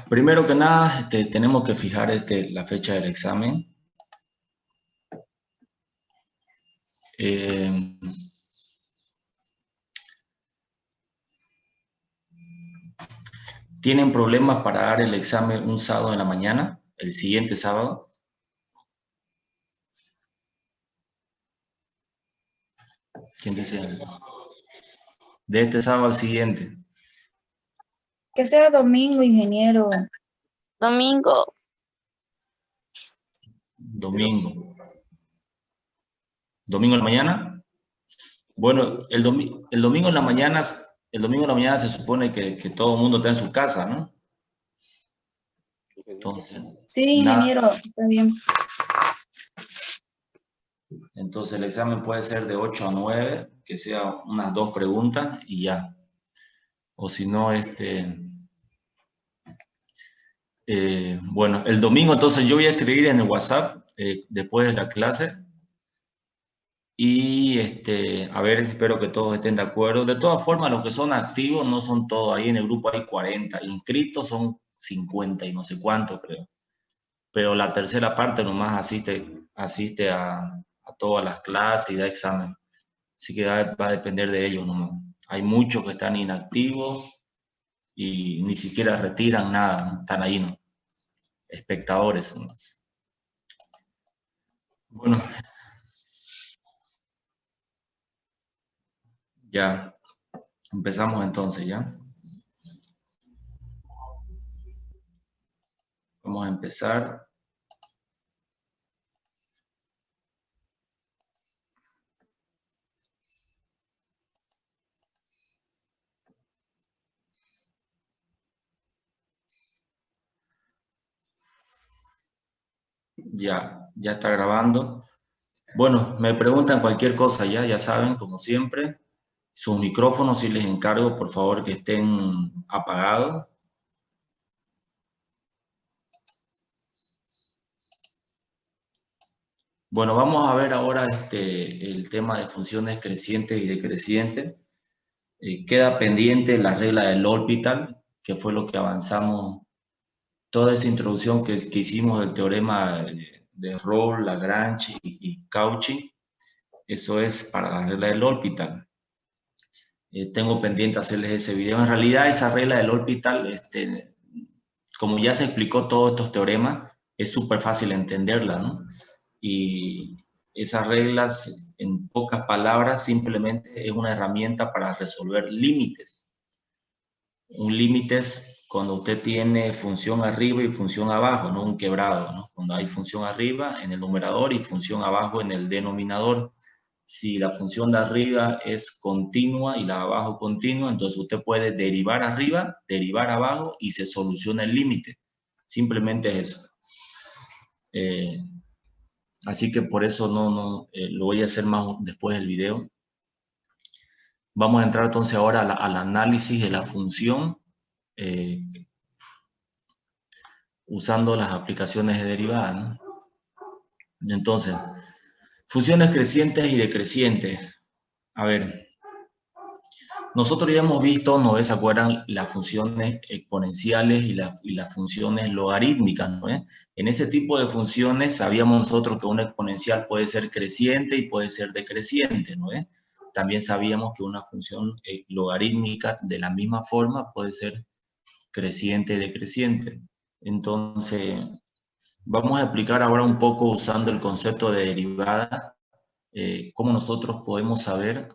Primero que nada, tenemos que fijar la fecha del examen. ¿Tienen problemas para dar el examen un sábado en la mañana, el siguiente sábado? ¿Quién dice? De este sábado al siguiente. Que sea domingo, ingeniero. Domingo. Domingo. ¿Domingo en la mañana? Bueno, el domingo en la mañana, se supone que todo el mundo está en su casa, ¿no? Entonces, Sí, ingeniero, está bien. Entonces el examen puede ser de 8 a 9, que sea unas 2 preguntas y ya. O si no, bueno, el domingo entonces yo voy a escribir en el WhatsApp después de la clase y a ver, espero que todos estén de acuerdo. De todas formas, los que son activos no son todos, ahí en el grupo hay 40, inscritos son 50 y no sé cuántos creo. Pero la tercera parte nomás asiste a todas las clases y da examen. Así que va a depender de ellos nomás. Hay muchos que están inactivos y ni siquiera retiran nada, ¿no? Están ahí, ¿no? Espectadores nomás. Bueno, ya empezamos entonces, ¿ya? Vamos a empezar. Ya está grabando. Bueno, me preguntan cualquier cosa ya saben, como siempre. Sus micrófonos, si les encargo, por favor, que estén apagados. Bueno, vamos a ver ahora el tema de funciones crecientes y decrecientes. Queda pendiente la regla del L'Hopital, que fue lo que avanzamos, toda esa introducción que hicimos del teorema de Rolle, Lagrange y Cauchy. Eso es para la regla del L'Hopital. Tengo pendiente hacerles ese video. En realidad, esa regla del L'Hopital, como ya se explicó todos estos teoremas, es súper fácil entenderla, ¿no? Y esas reglas, en pocas palabras, simplemente es una herramienta para resolver límites. Un límite es cuando usted tiene función arriba y función abajo, no un quebrado, ¿no? Cuando hay función arriba en el numerador y función abajo en el denominador. Si la función de arriba es continua y la de abajo continua, entonces usted puede derivar arriba, derivar abajo y se soluciona el límite. Simplemente es eso. Así que por eso lo voy a hacer más después del video. Vamos a entrar entonces ahora al análisis de la función usando las aplicaciones de derivada, ¿no? Entonces, funciones crecientes y decrecientes. A ver, nosotros ya hemos visto, ¿no se acuerdan? Las funciones exponenciales y las funciones logarítmicas, ¿no? En ese tipo de funciones sabíamos nosotros que una exponencial puede ser creciente y puede ser decreciente, ¿no? También sabíamos que una función logarítmica de la misma forma puede ser creciente y decreciente. Entonces, vamos a explicar ahora un poco usando el concepto de derivada, cómo nosotros podemos saber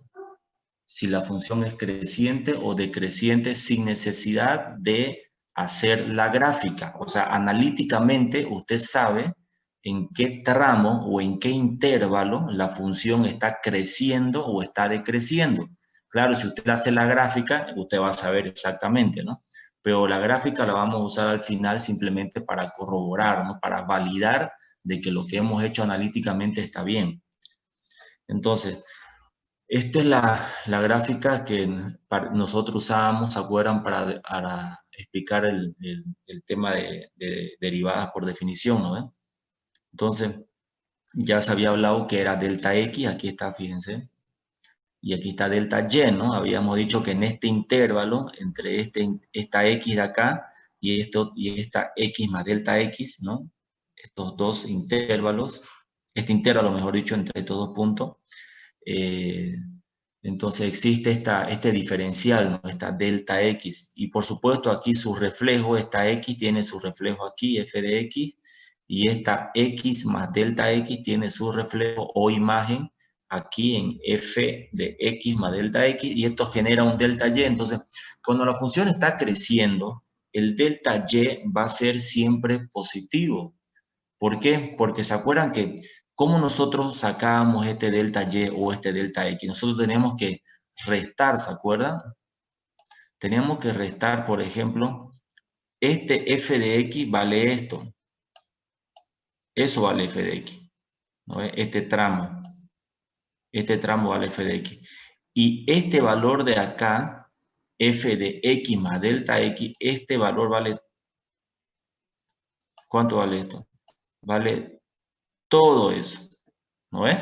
si la función es creciente o decreciente sin necesidad de hacer la gráfica. O sea, analíticamente usted sabe en qué tramo o en qué intervalo la función está creciendo o está decreciendo. Claro, si usted hace la gráfica, usted va a saber exactamente, ¿no? Pero la gráfica la vamos a usar al final simplemente para corroborar, ¿no? Para validar de que lo que hemos hecho analíticamente está bien. Entonces, esta es la gráfica que nosotros usábamos, ¿se acuerdan? Para explicar el tema de derivadas por definición, ¿no? Entonces, ya se había hablado que era delta X, aquí está, fíjense, y aquí está delta Y, ¿no? Habíamos dicho que en este intervalo, entre esta X de acá y esta x más delta x, ¿no? Estos dos intervalos, este intervalo, mejor dicho, entre estos dos puntos. Entonces existe este diferencial, ¿no? Esta delta x, y por supuesto aquí su reflejo, esta x tiene su reflejo aquí, f de x, y esta x más delta x tiene su reflejo o imagen aquí en f de x más delta x, y esto genera un delta y. Entonces, cuando la función está creciendo, el delta y va a ser siempre positivo. ¿Por qué? Porque se acuerdan que cómo nosotros sacábamos este delta y o este delta x. Nosotros teníamos que restar, ¿se acuerdan? Teníamos que restar, por ejemplo, este f de x vale esto. Eso vale f de x, ¿no? Este tramo vale f de x. Y este valor de acá, f de x más delta x, este valor vale, ¿cuánto vale esto? Vale todo eso, ¿no ves?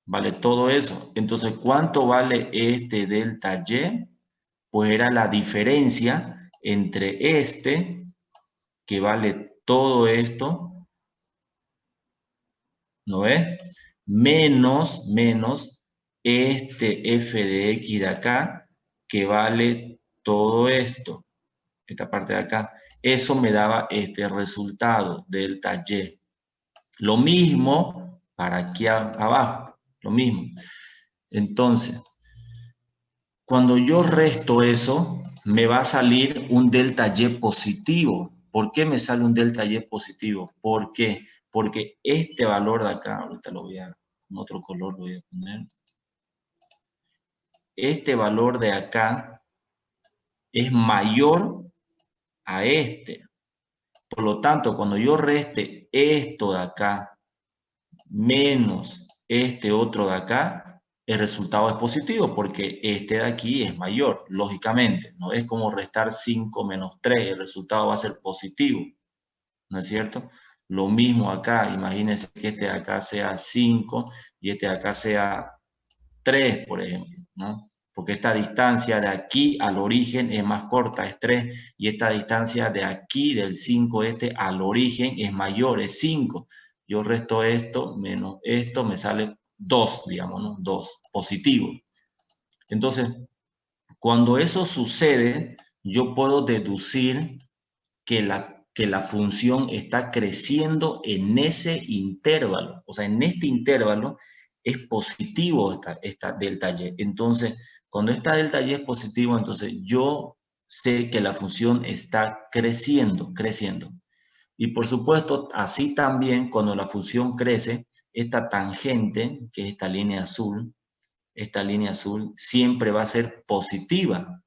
Vale todo eso. Entonces, ¿cuánto vale este delta y? Pues era la diferencia entre este, que vale todo esto, ¿no ves? Menos este f de x de acá, que vale todo esto, esta parte de acá. Eso me daba este resultado, delta y. Lo mismo para aquí abajo, lo mismo. Entonces, cuando yo resto eso, me va a salir un delta y positivo. ¿Por qué me sale un delta y positivo? ¿Por qué? Porque este valor de acá, ahorita lo voy a, con otro color lo voy a poner. Este valor de acá es mayor a este. Por lo tanto, cuando yo reste esto de acá menos este otro de acá, el resultado es positivo porque este de aquí es mayor, lógicamente. No es como restar 5 menos 3, el resultado va a ser positivo, ¿no es cierto? Lo mismo acá, imagínense que este de acá sea 5 y este de acá sea 3, por ejemplo, ¿no? Porque esta distancia de aquí al origen es más corta, es 3, y esta distancia de aquí, del 5 al origen, es mayor, es 5. Yo resto esto menos esto, me sale 2, digamos, ¿no? 2, positivo. Entonces, cuando eso sucede, yo puedo deducir que la función está creciendo en ese intervalo. O sea, en este intervalo es positivo esta delta y. Entonces, cuando esta delta y es positivo, entonces yo sé que la función está creciendo. Y por supuesto, así también cuando la función crece, esta tangente, que es esta línea azul, siempre va a ser positiva.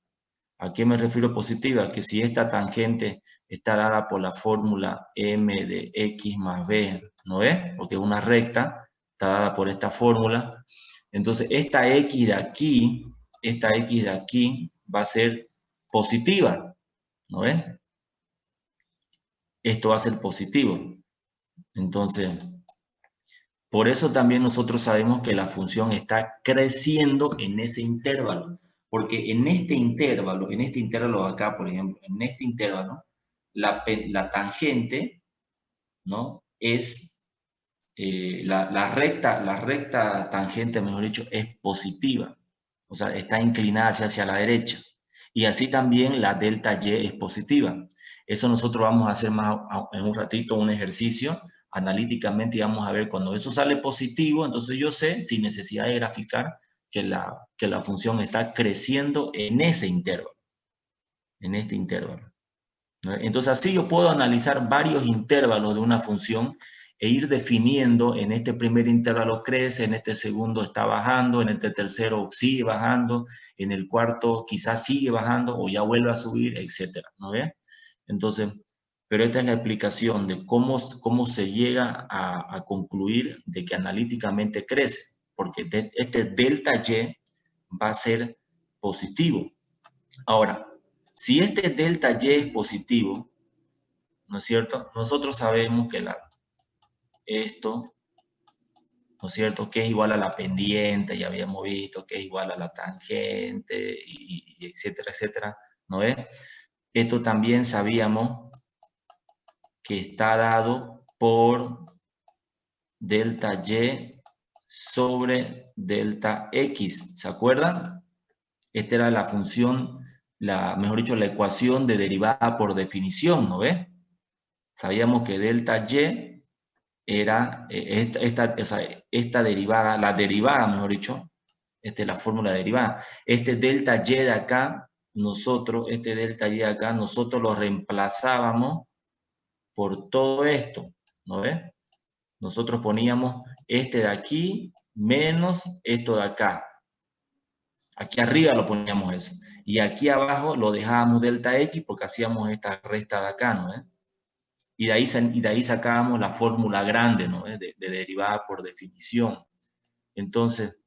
¿A qué me refiero positiva? Que si esta tangente está dada por la fórmula m de x más b, ¿no ves? Porque es una recta, está dada por esta fórmula. Entonces, esta x de aquí va a ser positiva, ¿no ves? Esto va a ser positivo. Entonces, por eso también nosotros sabemos que la función está creciendo en ese intervalo. Porque en este intervalo de acá, por ejemplo, en este intervalo, la tangente, ¿no? Es, la recta tangente, mejor dicho, es positiva. O sea, está inclinada hacia la derecha. Y así también la delta y es positiva. Eso nosotros vamos a hacer más en un ratito, un ejercicio analíticamente, y vamos a ver cuando eso sale positivo, entonces yo sé, sin necesidad de graficar, que la función está creciendo en ese intervalo, en este intervalo, ¿no? Entonces así yo puedo analizar varios intervalos de una función e ir definiendo: en este primer intervalo crece, en este segundo está bajando, en este tercero sigue bajando, en el cuarto quizás sigue bajando o ya vuelve a subir, etcétera, ¿no ve? Entonces, pero esta es la explicación de cómo se llega a concluir de que analíticamente crece, porque este delta y va a ser positivo. Ahora, si este delta y es positivo, ¿no es cierto? Nosotros sabemos que esto, ¿no es cierto?, que es igual a la pendiente, ya habíamos visto que es igual a la tangente, y etcétera, etcétera, ¿no ves? Esto también sabíamos que está dado por delta y sobre delta x. ¿Se acuerdan? Esta era la función, mejor dicho, la ecuación de derivada por definición, ¿no ves? Sabíamos que delta y era esta derivada, la derivada, mejor dicho, esta es la fórmula derivada. Este delta y de acá, este delta y de acá, nosotros lo reemplazábamos por todo esto, ¿no ves? Nosotros poníamos este de aquí menos esto de acá. Aquí arriba lo poníamos eso. Y aquí abajo lo dejábamos delta x porque hacíamos esta resta de acá, ¿no ves? Y de ahí sacábamos la fórmula grande, ¿no? De derivada por definición. Entonces,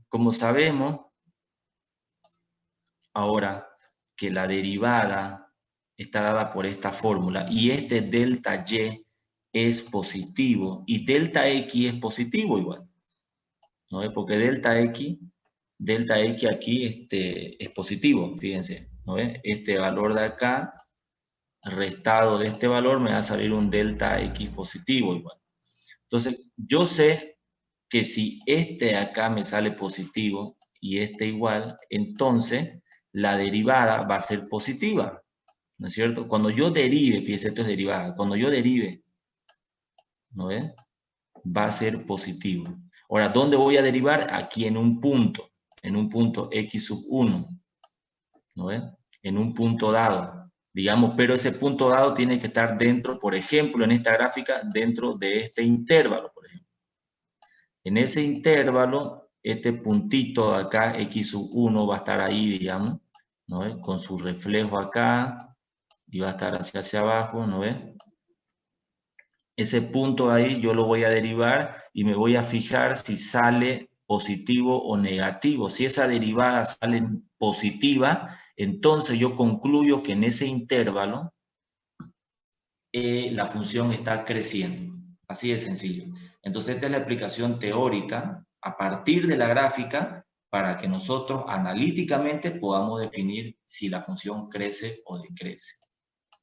como sabemos ahora que la derivada está dada por esta fórmula y este delta y es positivo y delta x es positivo igual, ¿no? Porque delta x aquí es positivo, fíjense, ¿no? Este valor de acá restado de este valor me va a salir un delta x positivo igual. Entonces, yo sé que si este de acá me sale positivo y este igual, entonces la derivada va a ser positiva, ¿no es cierto? Cuando yo derive, fíjense, esto es derivada, cuando yo derive, ¿no ves? Va a ser positivo. Ahora, ¿dónde voy a derivar? Aquí en un punto x sub 1, ¿no ves? En un punto dado, digamos, pero ese punto dado tiene que estar dentro, por ejemplo, en esta gráfica, dentro de este intervalo, por ejemplo. En ese intervalo, este puntito de acá, x sub 1, va a estar ahí, digamos, ¿no ves? Con su reflejo acá, y va a estar hacia abajo, ¿no ves? Ese punto ahí yo lo voy a derivar y me voy a fijar si sale positivo o negativo. Si esa derivada sale positiva, entonces yo concluyo que en ese intervalo la función está creciendo. Así de sencillo. Entonces esta es la explicación teórica a partir de la gráfica para que nosotros analíticamente podamos definir si la función crece o decrece.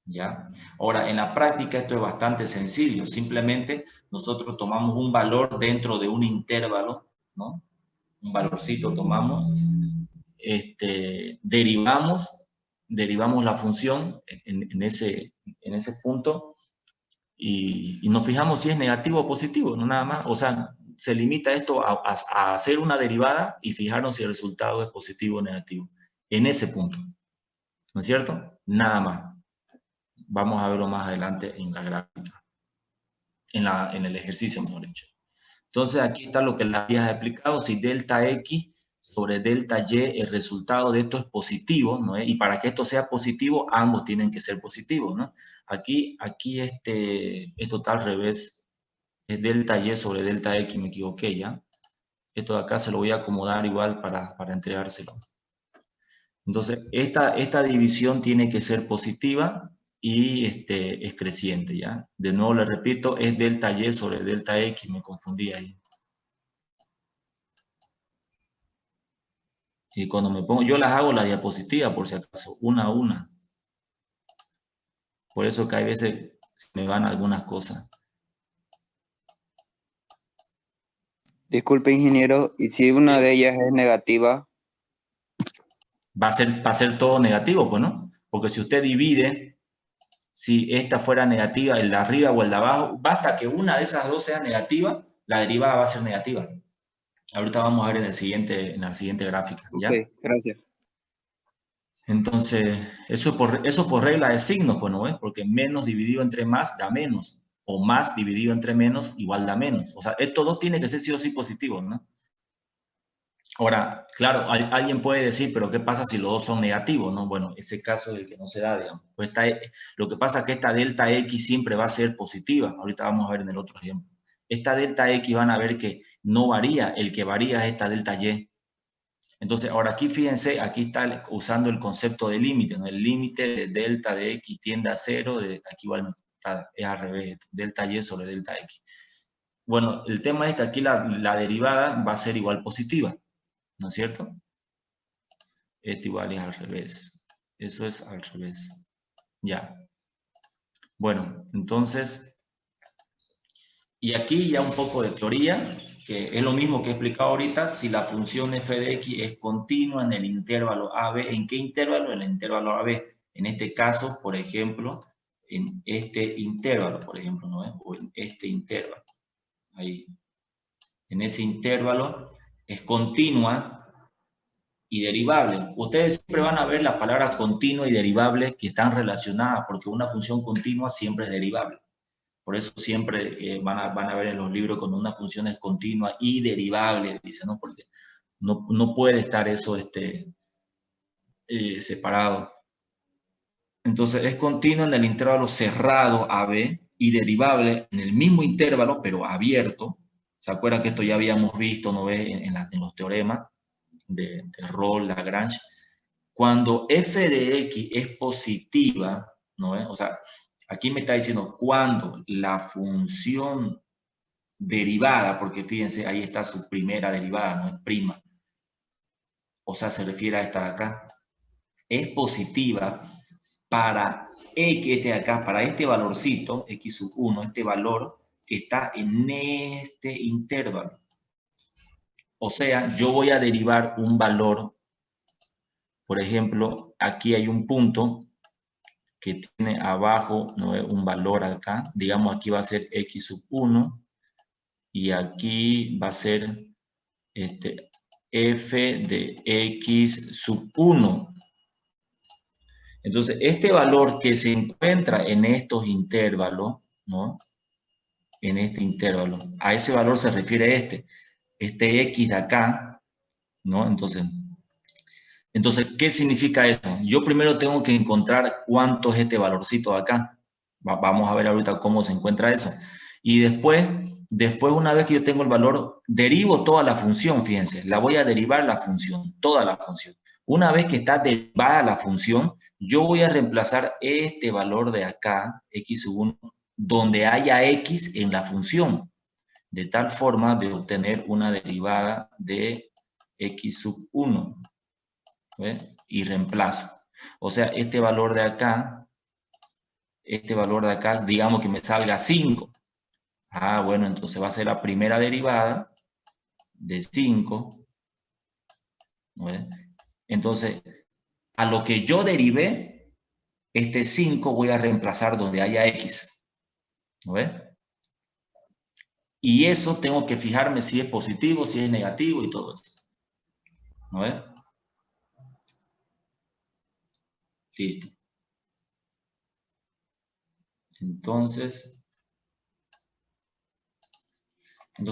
¿Ya? Ahora, en la práctica esto es bastante sencillo. Simplemente nosotros tomamos un valor dentro de un intervalo, ¿no? Un valorcito tomamos, derivamos la función en ese punto y nos fijamos si es negativo o positivo, no nada más. O sea, se limita esto a hacer una derivada y fijarnos si el resultado es positivo o negativo. En ese punto, ¿no es cierto? Nada más. Vamos a verlo más adelante en la gráfica, en el ejercicio, mejor dicho. Entonces, aquí está lo que le habías explicado. Si delta X sobre delta Y, el resultado de esto es positivo, ¿no? Y para que esto sea positivo, ambos tienen que ser positivos, ¿no? Aquí esto está al revés. Es delta Y sobre delta X, me equivoqué ya. Esto de acá se lo voy a acomodar igual para entregárselo. Entonces, esta división tiene que ser positiva y es creciente, ¿ya? De nuevo le repito, es delta Y sobre delta X, me confundí ahí. Y cuando me pongo, yo las hago la diapositiva por si acaso, una a una. Por eso que hay veces se me van algunas cosas. Disculpe, ingeniero, ¿y si una de ellas es negativa? Va a ser todo negativo, pues, ¿no? Porque si usted divide, si esta fuera negativa, el de arriba o el de abajo, basta que una de esas dos sea negativa, la derivada va a ser negativa. Ahorita vamos a ver en la siguiente gráfica, ¿ya? Ok, gracias. Entonces, eso por regla de signos, pues, ¿no es? Porque menos dividido entre más da menos, o más dividido entre menos igual da menos. O sea, esto dos tiene que ser sí o sí positivo, ¿no? Ahora, claro, alguien puede decir, pero ¿qué pasa si los dos son negativos, no? Bueno, ese caso es el que no se da, digamos. Pues lo que pasa es que esta delta X siempre va a ser positiva. Ahorita vamos a ver en el otro ejemplo. Esta delta X van a ver que no varía, el que varía es esta delta Y. Entonces, ahora aquí fíjense, aquí está usando el concepto de límite, ¿no? El límite de delta de X tiende a 0, aquí igual es al revés, delta Y sobre delta X. Bueno, el tema es que aquí la derivada va a ser igual positiva, ¿no es cierto? Esto igual es al revés. Eso es al revés. Ya. Bueno, entonces, y aquí ya un poco de teoría, que es lo mismo que he explicado ahorita. Si la función f de x es continua en el intervalo AB, ¿en qué intervalo? En el intervalo AB. En este caso, por ejemplo, en este intervalo, por ejemplo, ¿no es? O en este intervalo. Ahí. En ese intervalo es continua y derivable. Ustedes siempre van a ver las palabras continua y derivable que están relacionadas, porque una función continua siempre es derivable. Por eso siempre van a ver en los libros cuando una función es continua y derivable, dice, ¿no? Porque no puede estar eso separado. Entonces es continua en el intervalo cerrado AB y derivable en el mismo intervalo, pero abierto. ¿Se acuerdan que esto ya habíamos visto, no ve, en los teoremas de Rolle, Lagrange? Cuando f de x es positiva, ¿no ve? O sea, aquí me está diciendo cuando la función derivada, porque fíjense, ahí está su primera derivada, no es prima. O sea, se refiere a esta de acá. Es positiva para x, este de acá, para este valorcito, x sub 1, este valor que está en este intervalo. O sea, yo voy a derivar un valor, por ejemplo, aquí hay un punto que tiene abajo, ¿no?, un valor acá. Digamos, aquí va a ser x sub 1 y aquí va a ser f de x sub 1. Entonces, este valor que se encuentra en estos intervalos, ¿no? En este intervalo, a ese valor se refiere este x de acá, ¿no? Entonces, ¿qué significa eso? Yo primero tengo que encontrar cuánto es este valorcito de acá. Vamos a ver ahorita cómo se encuentra eso. Y después, una vez que yo tengo el valor, derivo toda la función, fíjense. La voy a derivar la función, toda la función. Una vez que está derivada la función, yo voy a reemplazar este valor de acá, x sub 1, donde haya x en la función, de tal forma de obtener una derivada de x sub 1. ¿Ve? Y reemplazo. O sea, este valor de acá, digamos que me salga 5. Ah, bueno, entonces va a ser la primera derivada de 5. ¿Ve? Entonces, a lo que yo derivé, este 5 voy a reemplazar donde haya x. ¿Ve? Y eso tengo que fijarme si es positivo, si es negativo y todo eso. ¿No ve? Listo. Entonces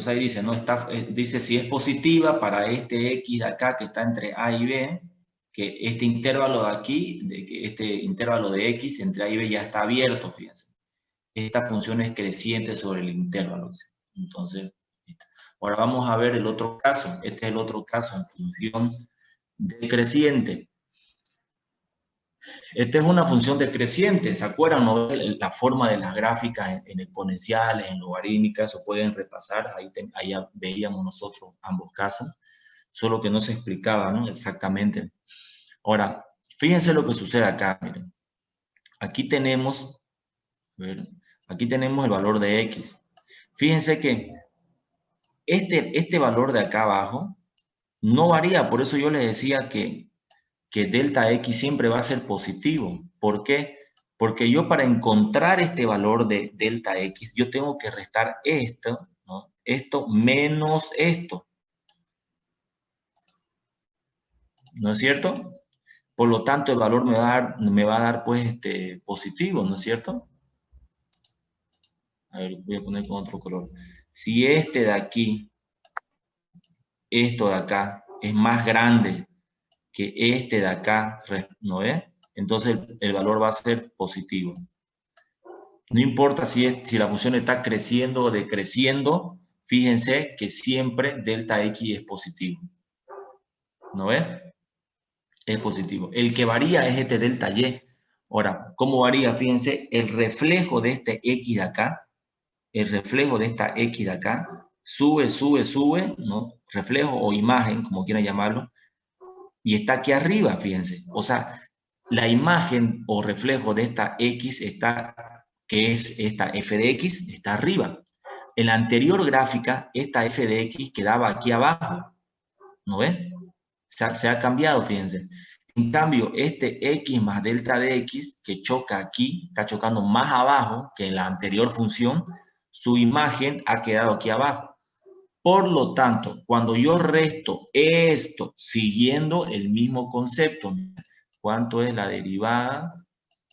ahí dice, ¿no? Dice si es positiva para este x de acá que está entre a y b, que este intervalo de aquí, este intervalo de x entre a y b ya está abierto, fíjense. Esta función es creciente sobre el intervalo. Entonces, ahora vamos a ver el otro caso. Este es el otro caso en función decreciente. Esta es una función decreciente. ¿Se acuerdan, no? La forma de las gráficas en exponenciales, en logarítmicas, o pueden repasar. Ahí veíamos nosotros ambos casos, solo que no se explicaba, ¿no?, exactamente. Ahora, fíjense lo que sucede acá. Miren. Aquí tenemos el valor de x. Fíjense que este valor de acá abajo no varía. Por eso yo les decía que delta x siempre va a ser positivo. ¿Por qué? Porque yo para encontrar este valor de delta x, yo tengo que restar esto, ¿no?, esto menos esto. ¿No es cierto? Por lo tanto, el valor me va a dar pues positivo, ¿no es cierto? A ver, voy a poner con otro color. Si este de aquí, esto de acá, es más grande que este de acá, ¿no ve? Entonces el valor va a ser positivo. No importa si la función está creciendo o decreciendo, fíjense que siempre delta x es positivo. ¿No ve? Es positivo. El que varía es este delta y. Ahora, ¿cómo varía? Fíjense, el reflejo de este x de acá, el reflejo de esta x de acá, sube, ¿no? Reflejo o imagen, como quieran llamarlo, y está aquí arriba, fíjense. O sea, la imagen o reflejo de esta X está, que es esta f de X, está arriba. En la anterior gráfica, esta f de X quedaba aquí abajo. ¿No ven? Se ha cambiado, fíjense. En cambio, este X más delta de X, que choca aquí, está chocando más abajo que en la anterior función, su imagen ha quedado aquí abajo. Por lo tanto, cuando yo resto esto siguiendo el mismo concepto, ¿cuánto es la derivada?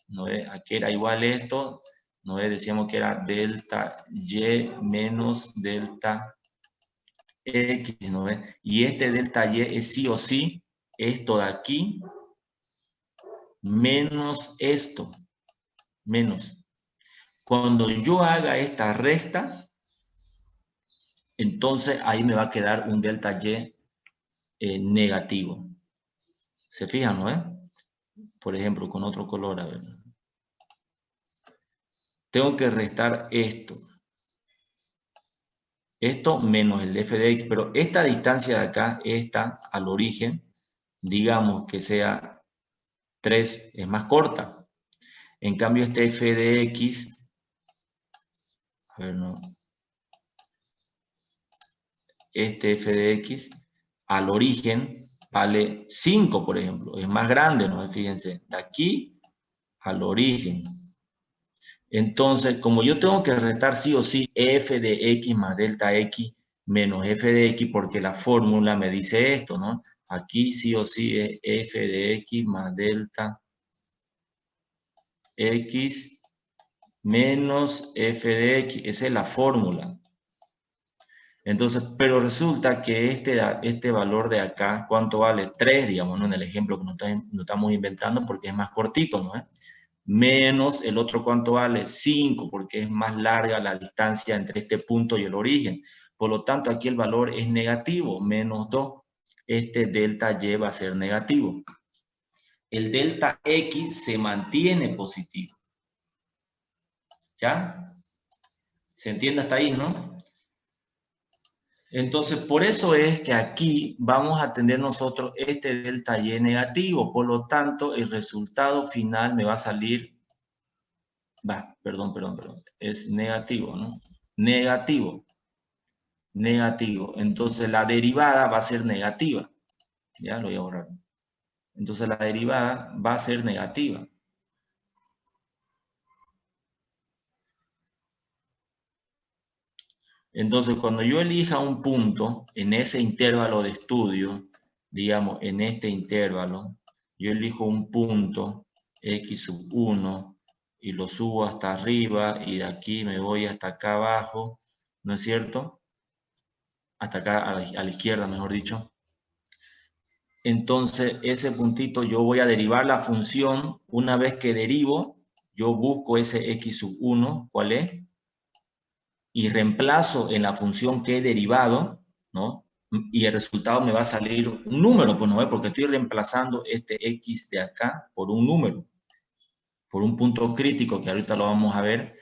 ¿No es? Aquí era igual esto, ¿no es? Decíamos que era delta Y menos delta X, ¿no es? Y este delta Y es sí o sí esto de aquí menos esto, menos. Cuando yo haga esta resta, entonces ahí me va a quedar un delta Y negativo. ¿Se fijan, no es? Por ejemplo, con otro color, a ver. Tengo que restar esto. Esto menos el de f de x, pero esta distancia de acá, esta al origen, digamos que sea 3, es más corta. En cambio, este f de x, a ver, no. Este f de x al origen vale 5, por ejemplo. Es más grande, ¿no? Fíjense, de aquí al origen. Entonces, como yo tengo que restar sí o sí f de x más delta x menos f de x, porque la fórmula me dice esto, ¿no? Aquí sí o sí es f de x más delta x menos f de x. Esa es la fórmula. Entonces, pero resulta que este valor de acá, ¿cuánto vale? 3, digamos, ¿no? En el ejemplo que no estamos inventando porque es más cortito, ¿no? Menos el otro, ¿cuánto vale? 5, porque es más larga la distancia entre este punto y el origen. Por lo tanto, aquí el valor es negativo, menos 2. Este delta Y va a ser negativo. El delta X se mantiene positivo. ¿Ya? ¿Se entiende hasta ahí, no? Entonces, por eso es que aquí vamos a tener nosotros este delta Y negativo. Por lo tanto, el resultado final me va a salir, perdón, es negativo, ¿no? Negativo. Entonces, la derivada va a ser negativa. Ya lo voy a borrar. Entonces, la derivada va a ser negativa. Entonces, cuando yo elija un punto en ese intervalo de estudio, digamos, en este intervalo, yo elijo un punto x sub 1 y lo subo hasta arriba y de aquí me voy hasta acá abajo, ¿no es cierto? Hasta acá a la izquierda, mejor dicho. Entonces, ese puntito yo voy a derivar la función. Una vez que derivo, yo busco ese x sub 1, ¿cuál es? Y reemplazo en la función que he derivado, ¿no? Y el resultado me va a salir un número, pues, ¿no? Porque estoy reemplazando este x de acá por un número, por un punto crítico que ahorita lo vamos a ver,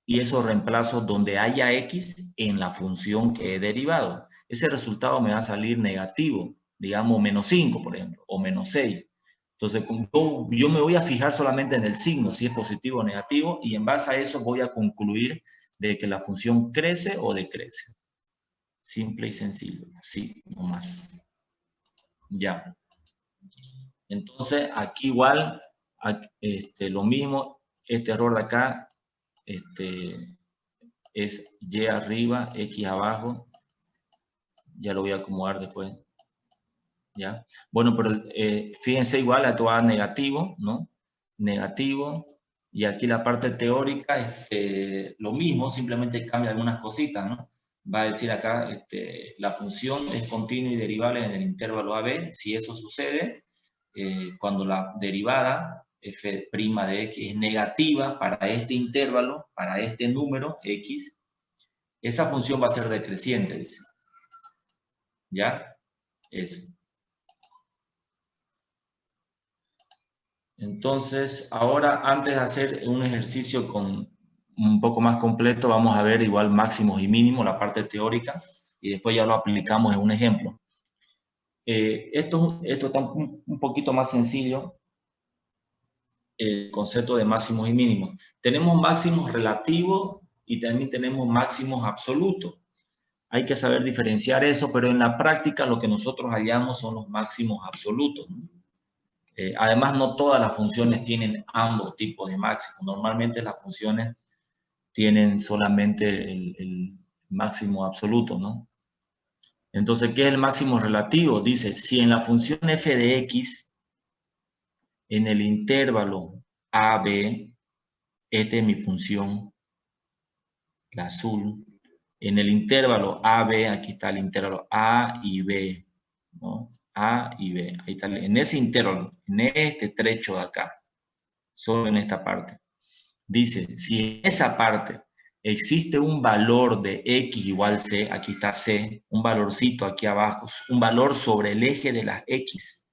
y eso reemplazo donde haya x en la función que he derivado. Ese resultado me va a salir negativo, digamos menos 5, por ejemplo, o menos 6. Entonces, yo me voy a fijar solamente en el signo, si es positivo o negativo, y en base a eso voy a concluir de que la función crece o decrece. Simple y sencillo, así, no más. Ya. Entonces, aquí igual, lo mismo, este error de acá, es Y arriba, X abajo. Ya lo voy a acomodar después. ¿Ya? Bueno, pero fíjense igual, esto va a negativo, ¿no? Negativo. Y aquí la parte teórica, lo mismo, simplemente cambia algunas cositas, ¿no? Va a decir acá, la función es continua y derivable en el intervalo AB. Si eso sucede, cuando la derivada f' de x es negativa para este intervalo, para este número x, esa función va a ser decreciente, dice. ¿Ya? Eso. Entonces, ahora antes de hacer un ejercicio un poco más completo, vamos a ver igual máximos y mínimos, la parte teórica, y después ya lo aplicamos en un ejemplo. Esto está un poquito más sencillo. el concepto de máximos y mínimos. Tenemos máximos relativos y también tenemos máximos absolutos. Hay que saber diferenciar eso, pero en la práctica lo que nosotros hallamos son los máximos absolutos, ¿no? Además, no todas las funciones tienen ambos tipos de máximos. Normalmente las funciones tienen solamente el máximo absoluto, ¿no? Entonces, ¿qué es el máximo relativo? Dice, si en la función f de x, en el intervalo a, b, esta es mi función, la azul, en el intervalo a, b, aquí está el intervalo a y b, ¿no? A y b, ahí está, en ese intervalo, en este trecho de acá, solo en esta parte. Dice, si en esa parte existe un valor de x igual c, aquí está c, un valorcito aquí abajo, un valor sobre el eje de las x.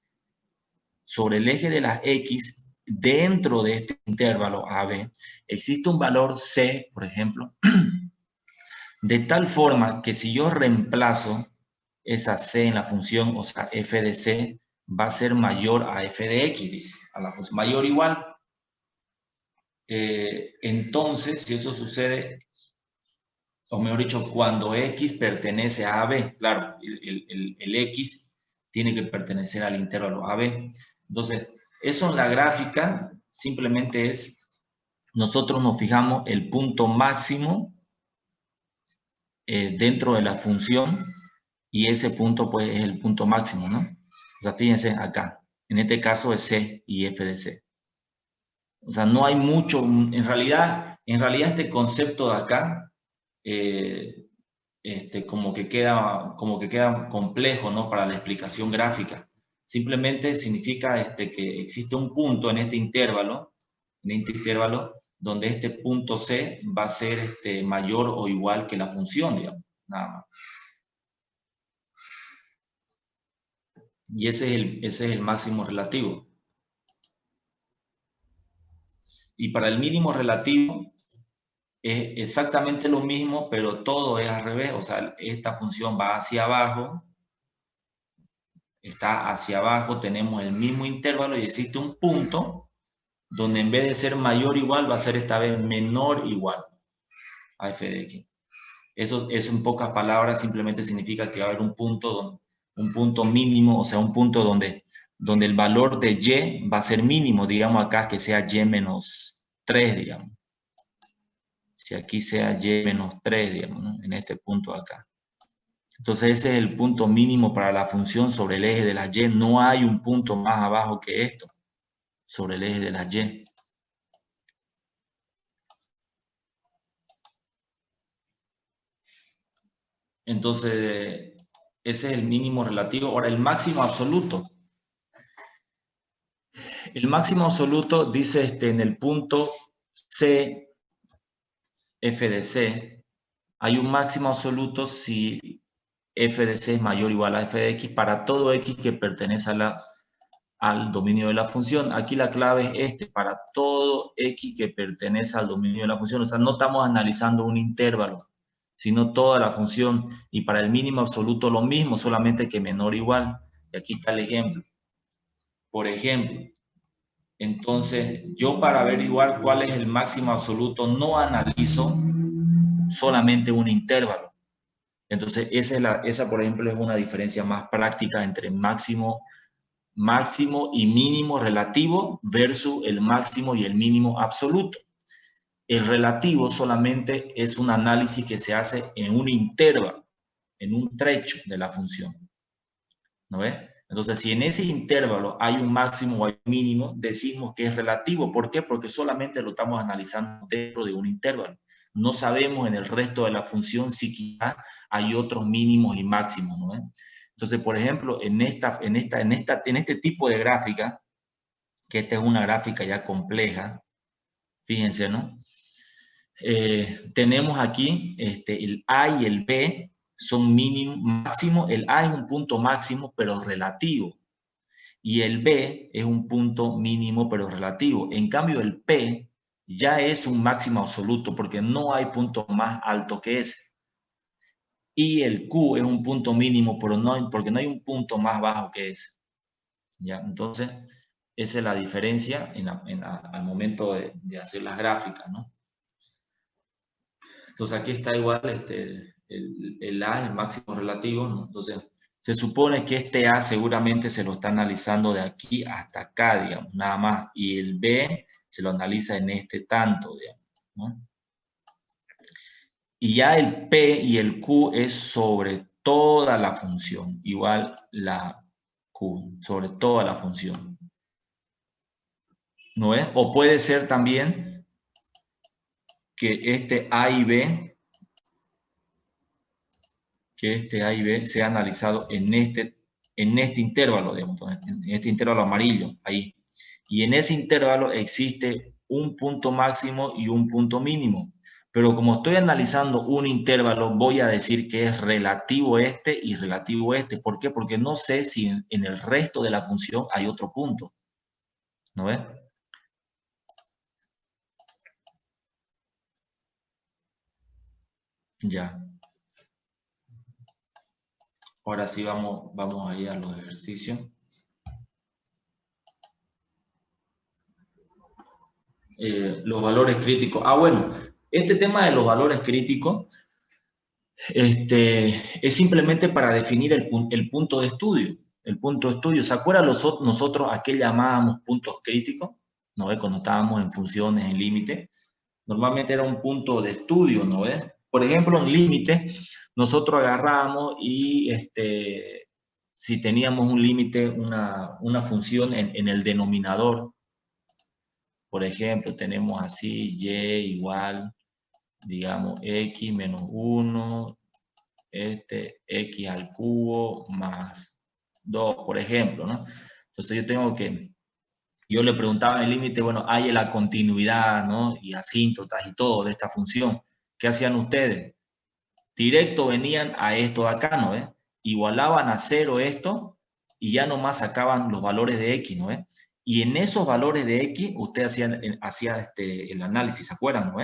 Sobre el eje de las x, dentro de este intervalo AB, existe un valor c, por ejemplo, de tal forma que si yo reemplazo esa c en la función, o sea, f de c, va a ser mayor a f de x, dice, a la función mayor o igual. Entonces, si eso sucede, o mejor dicho, cuando x pertenece a AB, claro, el x tiene que pertenecer al intervalo AB. Entonces, eso en la gráfica simplemente es, nosotros nos fijamos el punto máximo dentro de la función y ese punto pues es el punto máximo, ¿no? O sea, fíjense acá, en este caso es C y F de C. O sea, no hay mucho, en realidad este concepto de acá, como que queda complejo, ¿no? Para la explicación gráfica. Simplemente significa que existe un punto en este intervalo, donde este punto C va a ser mayor o igual que la función, digamos, nada más. Y ese es el máximo relativo. Y para el mínimo relativo es exactamente lo mismo, pero todo es al revés. O sea, esta función va hacia abajo, está hacia abajo, tenemos el mismo intervalo y existe un punto donde en vez de ser mayor o igual va a ser esta vez menor o igual a f de x. Eso en pocas palabras simplemente significa que va a haber un punto mínimo, o sea, un punto donde el valor de y va a ser mínimo, digamos acá que sea y menos 3, digamos. Si aquí sea y menos 3, digamos, ¿no? En este punto acá. Entonces ese es el punto mínimo para la función sobre el eje de las y. No hay un punto más abajo que esto, sobre el eje de las y. Entonces, ese es el mínimo relativo. Ahora, el máximo absoluto. El máximo absoluto dice en el punto C, f de c, hay un máximo absoluto si f de c es mayor o igual a f de x para todo x que pertenece al dominio de la función. Aquí la clave es para todo x que pertenece al dominio de la función. O sea, no estamos analizando un intervalo, sino toda la función. Y para el mínimo absoluto lo mismo, solamente que menor o igual. Y aquí está el ejemplo. Por ejemplo, entonces yo para averiguar cuál es el máximo absoluto no analizo solamente un intervalo. Entonces esa por ejemplo es una diferencia más práctica entre máximo y mínimo relativo versus el máximo y el mínimo absoluto. El relativo solamente es un análisis que se hace en un intervalo, en un trecho de la función. ¿No ves? Entonces, si en ese intervalo hay un máximo o hay un mínimo, decimos que es relativo. ¿Por qué? Porque solamente lo estamos analizando dentro de un intervalo. No sabemos en el resto de la función si quizás hay otros mínimos y máximos, ¿no ves? Entonces, por ejemplo, en este tipo de gráfica, que esta es una gráfica ya compleja, fíjense, ¿no? Tenemos aquí el A y el B son mínimo, máximo. El A es un punto máximo, pero relativo. Y el B es un punto mínimo, pero relativo. En cambio, el P ya es un máximo absoluto, porque no hay punto más alto que ese. Y el Q es un punto mínimo, pero porque no hay un punto más bajo que ese. ¿Ya? Entonces, Esa es la diferencia al momento de hacer las gráficas, ¿no? Entonces aquí está igual el A, el máximo relativo, ¿no? Entonces se supone que este A seguramente se lo está analizando de aquí hasta acá, digamos, nada más. Y el B se lo analiza en este tanto, digamos, ¿no? Y ya el P y el Q es sobre toda la función, igual la Q, sobre toda la función. ¿No es? O puede ser también que este A y B, sea analizado en este intervalo, digamos, en este intervalo amarillo, ahí. Y en ese intervalo existe un punto máximo y un punto mínimo. Pero como estoy analizando un intervalo, voy a decir que es relativo este y relativo este. ¿Por qué? Porque no sé si en el resto de la función hay otro punto. ¿No ves? Ya. Ahora sí vamos a ir a los ejercicios. Los valores críticos. Bueno, este tema de los valores críticos es simplemente para definir el punto de estudio. El punto de estudio. ¿Se acuerdan nosotros a qué llamábamos puntos críticos? ¿No ve? Cuando estábamos en funciones, en límite. Normalmente era un punto de estudio, ¿no ve? Por ejemplo, en límite, nosotros agarrábamos y si teníamos un límite, una función en el denominador, por ejemplo, tenemos así y igual, digamos, x menos 1, x al cubo más 2, por ejemplo, ¿no? Entonces yo le preguntaba en el límite, bueno, hay la continuidad, ¿no? Y asíntotas y todo de esta función. ¿Qué hacían ustedes? Directo venían a esto de acá, ¿no? Igualaban a 0 esto y ya nomás sacaban los valores de x, ¿no? Y en esos valores de x, usted hacía el análisis, ¿se acuerdan, no?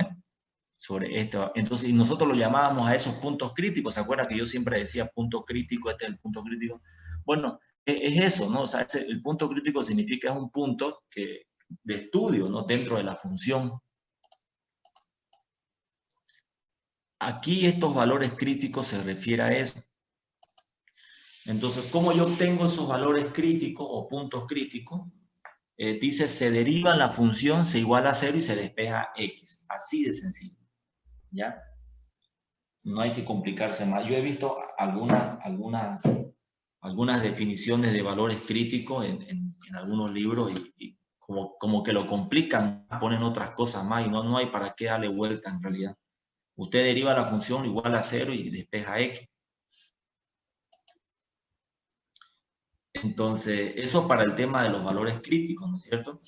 Sobre esto. Entonces, y nosotros lo llamábamos a esos puntos críticos. ¿Se acuerdan que yo siempre decía punto crítico, este es el punto crítico? Bueno, es eso, ¿no? O sea, el punto crítico significa es un punto de estudio, ¿no? Dentro de la función. Aquí estos valores críticos se refiere a eso. Entonces, ¿cómo yo obtengo esos valores críticos o puntos críticos? Dice, se deriva la función, se iguala a 0 y se despeja x. Así de sencillo. ¿Ya? No hay que complicarse más. Yo he visto algunas definiciones de valores críticos en algunos libros y como que lo complican, ponen otras cosas más y no hay para qué darle vuelta en realidad. Usted deriva la función igual a 0 y despeja x. Entonces, eso para el tema de los valores críticos, ¿no es cierto?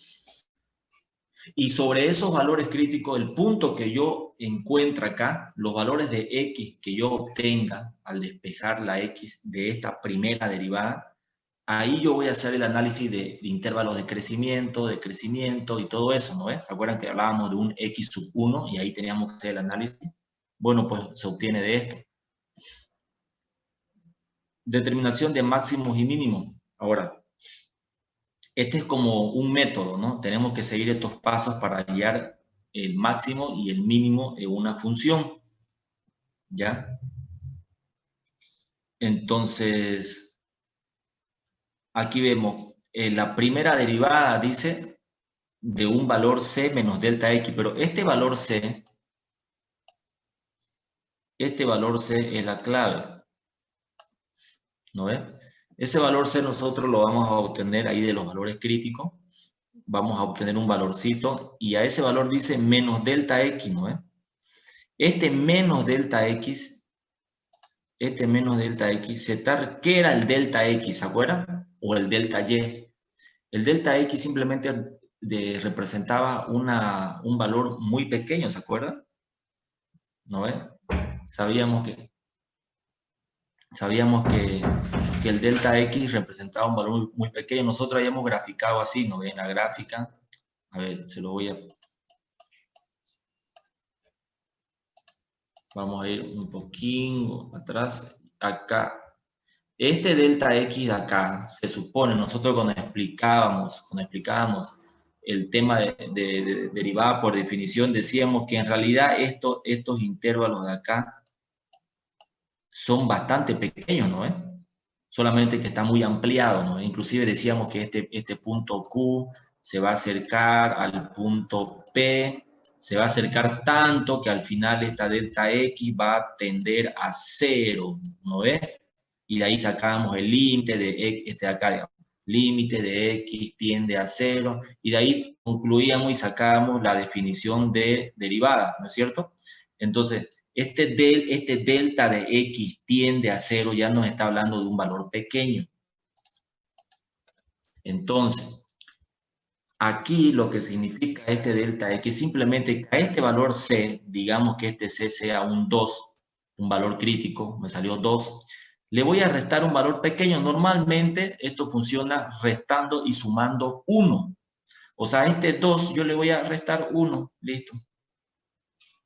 Y sobre esos valores críticos, el punto que yo encuentro acá, los valores de x que yo obtenga al despejar la x de esta primera derivada, ahí yo voy a hacer el análisis de intervalos de crecimiento y todo eso, ¿no es? ¿Se acuerdan que hablábamos de un x sub 1 y ahí teníamos que hacer el análisis? Bueno, pues se obtiene de esto. Determinación de máximos y mínimos. Ahora, este es como un método, ¿no? Tenemos que seguir estos pasos para hallar el máximo y el mínimo en una función, ¿ya? Entonces, aquí vemos, la primera derivada dice de un valor c menos delta x, pero este valor c es la clave, ¿no ves? Ese valor c nosotros lo vamos a obtener ahí de los valores críticos, vamos a obtener un valorcito y a ese valor dice menos delta x, ¿no ves? Este menos delta x, ¿qué era el delta x? ¿Se acuerdan? O el delta y. El delta x simplemente representaba un valor muy pequeño, ¿se acuerdan? ¿No ves? Sabíamos que el delta x representaba un valor muy pequeño. Nosotros habíamos graficado así, ¿no ven? En la gráfica, a ver, vamos a ir un poquito atrás. Acá, Este delta X de acá, se supone, nosotros cuando explicábamos el tema de derivada por definición, decíamos que en realidad estos intervalos de acá son bastante pequeños, ¿no? Solamente que está muy ampliado, ¿no? Inclusive decíamos que este punto Q se va a acercar al punto P, se va a acercar tanto que al final esta delta X va a tender a 0, ¿no ves? Y de ahí sacamos el límite de este de acá, digamos, límite de X tiende a 0, y de ahí concluíamos y sacábamos la definición de derivada, ¿no es cierto? Entonces, este delta de X tiende a 0 ya nos está hablando de un valor pequeño. Entonces, aquí lo que significa este delta X, simplemente que a este valor C, digamos que este C sea un 2, un valor crítico, me salió 2, le voy a restar un valor pequeño. Normalmente esto funciona restando y sumando 1. O sea, a este 2 yo le voy a restar 1, listo.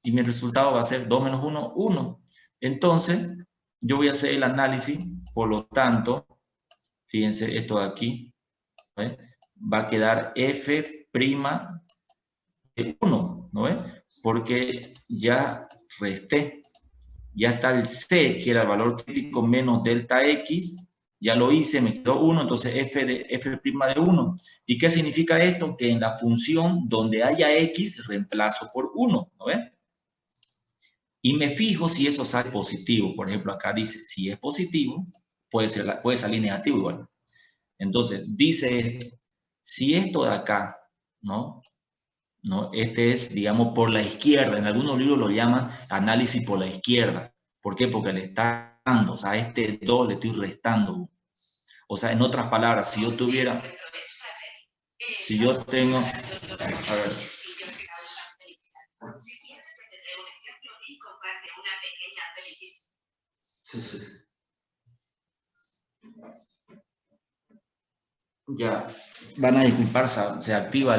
Y mi resultado va a ser 2 menos 1, 1. Entonces, yo voy a hacer el análisis, por lo tanto, fíjense esto de aquí, ¿ve? Va a quedar f' de 1, ¿no ve? Porque ya resté, ya está el C, que era el valor crítico, menos delta X, ya lo hice, me quedó 1, entonces f' de 1. ¿Y qué significa esto? Que en la función donde haya X, reemplazo por 1, ¿no ve? Y me fijo si eso sale positivo. Por ejemplo, acá dice, si es positivo, puede salir negativo igual. Entonces, dice esto, si esto de acá, ¿no? Este es, digamos, por la izquierda. En algunos libros lo llaman análisis por la izquierda. ¿Por qué? Porque le está dando, o sea, a este 2 le estoy restando. O sea, en otras palabras, si yo tuviera, si yo tengo, a ver, sí, sí. Ya, van a disculpar, se activa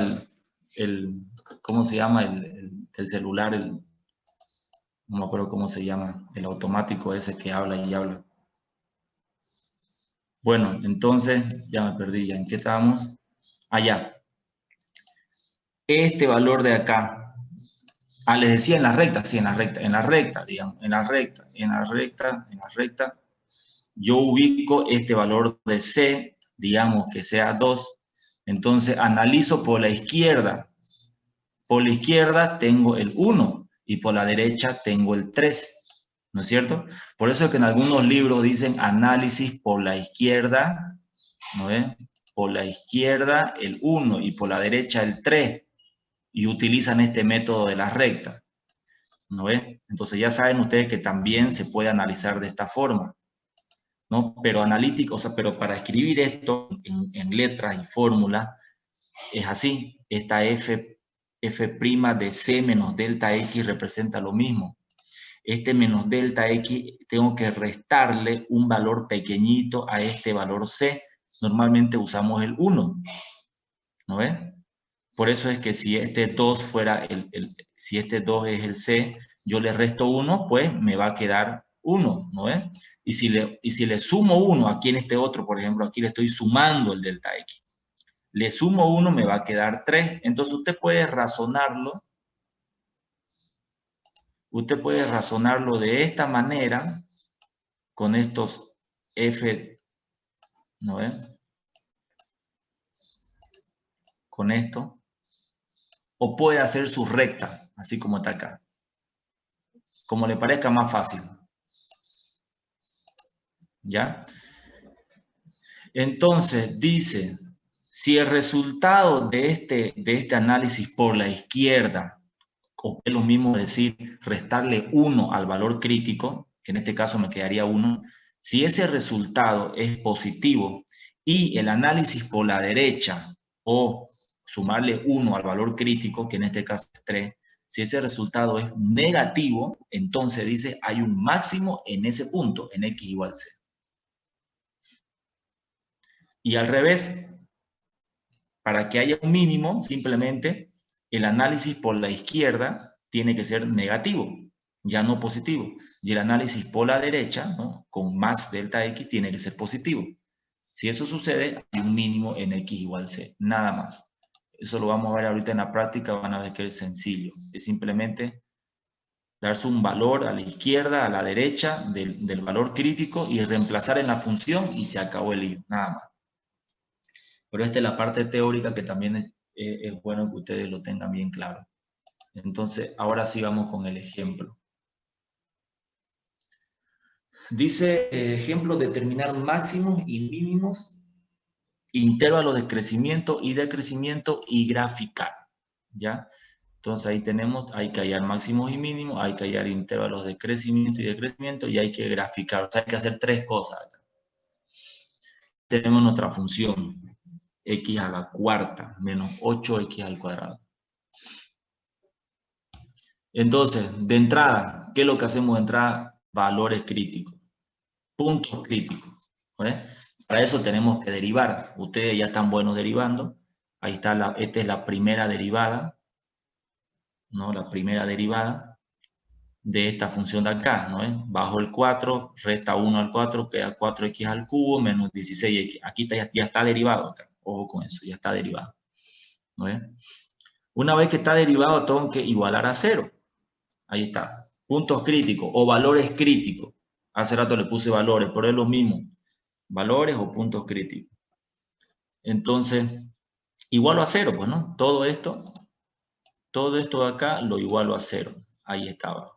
¿cómo se llama? El celular, no me acuerdo cómo se llama, el automático ese que habla y habla. Bueno, entonces, ya me perdí, ¿ya en qué estábamos? Allá. Este valor de acá, les decía en la recta, sí, en la recta, digamos, en la recta, yo ubico este valor de C, digamos que sea 2, entonces analizo por la izquierda. Por la izquierda tengo el 1 y por la derecha tengo el 3, ¿no es cierto? Por eso es que en algunos libros dicen análisis por la izquierda, ¿no ves? Por la izquierda el 1 y por la derecha el 3, y utilizan este método de la recta, ¿no ves? Entonces ya saben ustedes que también se puede analizar de esta forma, ¿no? Pero analítico, o sea, pero para escribir esto en letras y fórmulas, es así. Esta f' de C menos delta X representa lo mismo. Este menos delta X tengo que restarle un valor pequeñito a este valor C. Normalmente usamos el 1, ¿no ven? Por eso es que si este 2 fuera si este 2 es el C, yo le resto 1, pues me va a quedar 1, ¿no ven? Y si le sumo 1 aquí en este otro, por ejemplo, aquí le estoy sumando el delta X. Le sumo 1, me va a quedar 3. Entonces usted puede razonarlo. Usted puede razonarlo de esta manera, con estos f, ¿no ven? Con esto. O puede hacer su recta, así como está acá. Como le parezca más fácil. ¿Ya? Entonces, dice, si el resultado de este análisis por la izquierda, o es lo mismo decir, restarle 1 al valor crítico, que en este caso me quedaría 1, si ese resultado es positivo y el análisis por la derecha, o sumarle 1 al valor crítico, que en este caso es 3, si ese resultado es negativo, entonces dice, hay un máximo en ese punto, en X igual C. Y al revés, para que haya un mínimo, simplemente el análisis por la izquierda tiene que ser negativo. ya no positivo. Y el análisis por la derecha, ¿no? Con más delta X, tiene que ser positivo. Si eso sucede, hay un mínimo en X igual C, nada más. Eso lo vamos a ver ahorita en la práctica, van a ver que es sencillo. Es simplemente darse un valor a la izquierda, a la derecha del valor crítico y reemplazar en la función y se acabó el lío, nada más. Pero esta es la parte teórica que también es bueno que ustedes lo tengan bien claro. Entonces, ahora sí vamos con el ejemplo. Dice, ejemplo, determinar máximos y mínimos, intervalos de crecimiento y decrecimiento y graficar, ¿ya? Entonces ahí tenemos, hay que hallar máximos y mínimos, hay que hallar intervalos de crecimiento y decrecimiento y hay que graficar. O sea, hay que hacer tres cosas acá. Tenemos nuestra función, x a la cuarta menos 8x al cuadrado. Entonces, de entrada, ¿qué es lo que hacemos de entrada? Valores críticos, puntos críticos. ¿Vale? Para eso tenemos que derivar. Ustedes ya están buenos derivando. Ahí está, esta es la primera derivada, ¿no? La primera derivada de esta función de acá, ¿no? Bajo el 4, resta 1 al 4, queda 4x al cubo menos 16x. Aquí está, ya está derivado acá. Ojo con eso, ya está derivado. ¿No? Una vez que está derivado, tengo que igualar a 0. Ahí está. Puntos críticos o valores críticos. Hace rato le puse valores, pero es lo mismo. Valores o puntos críticos. Entonces, igualo a 0, pues, ¿no? Todo esto de acá lo igualo a 0. Ahí estaba.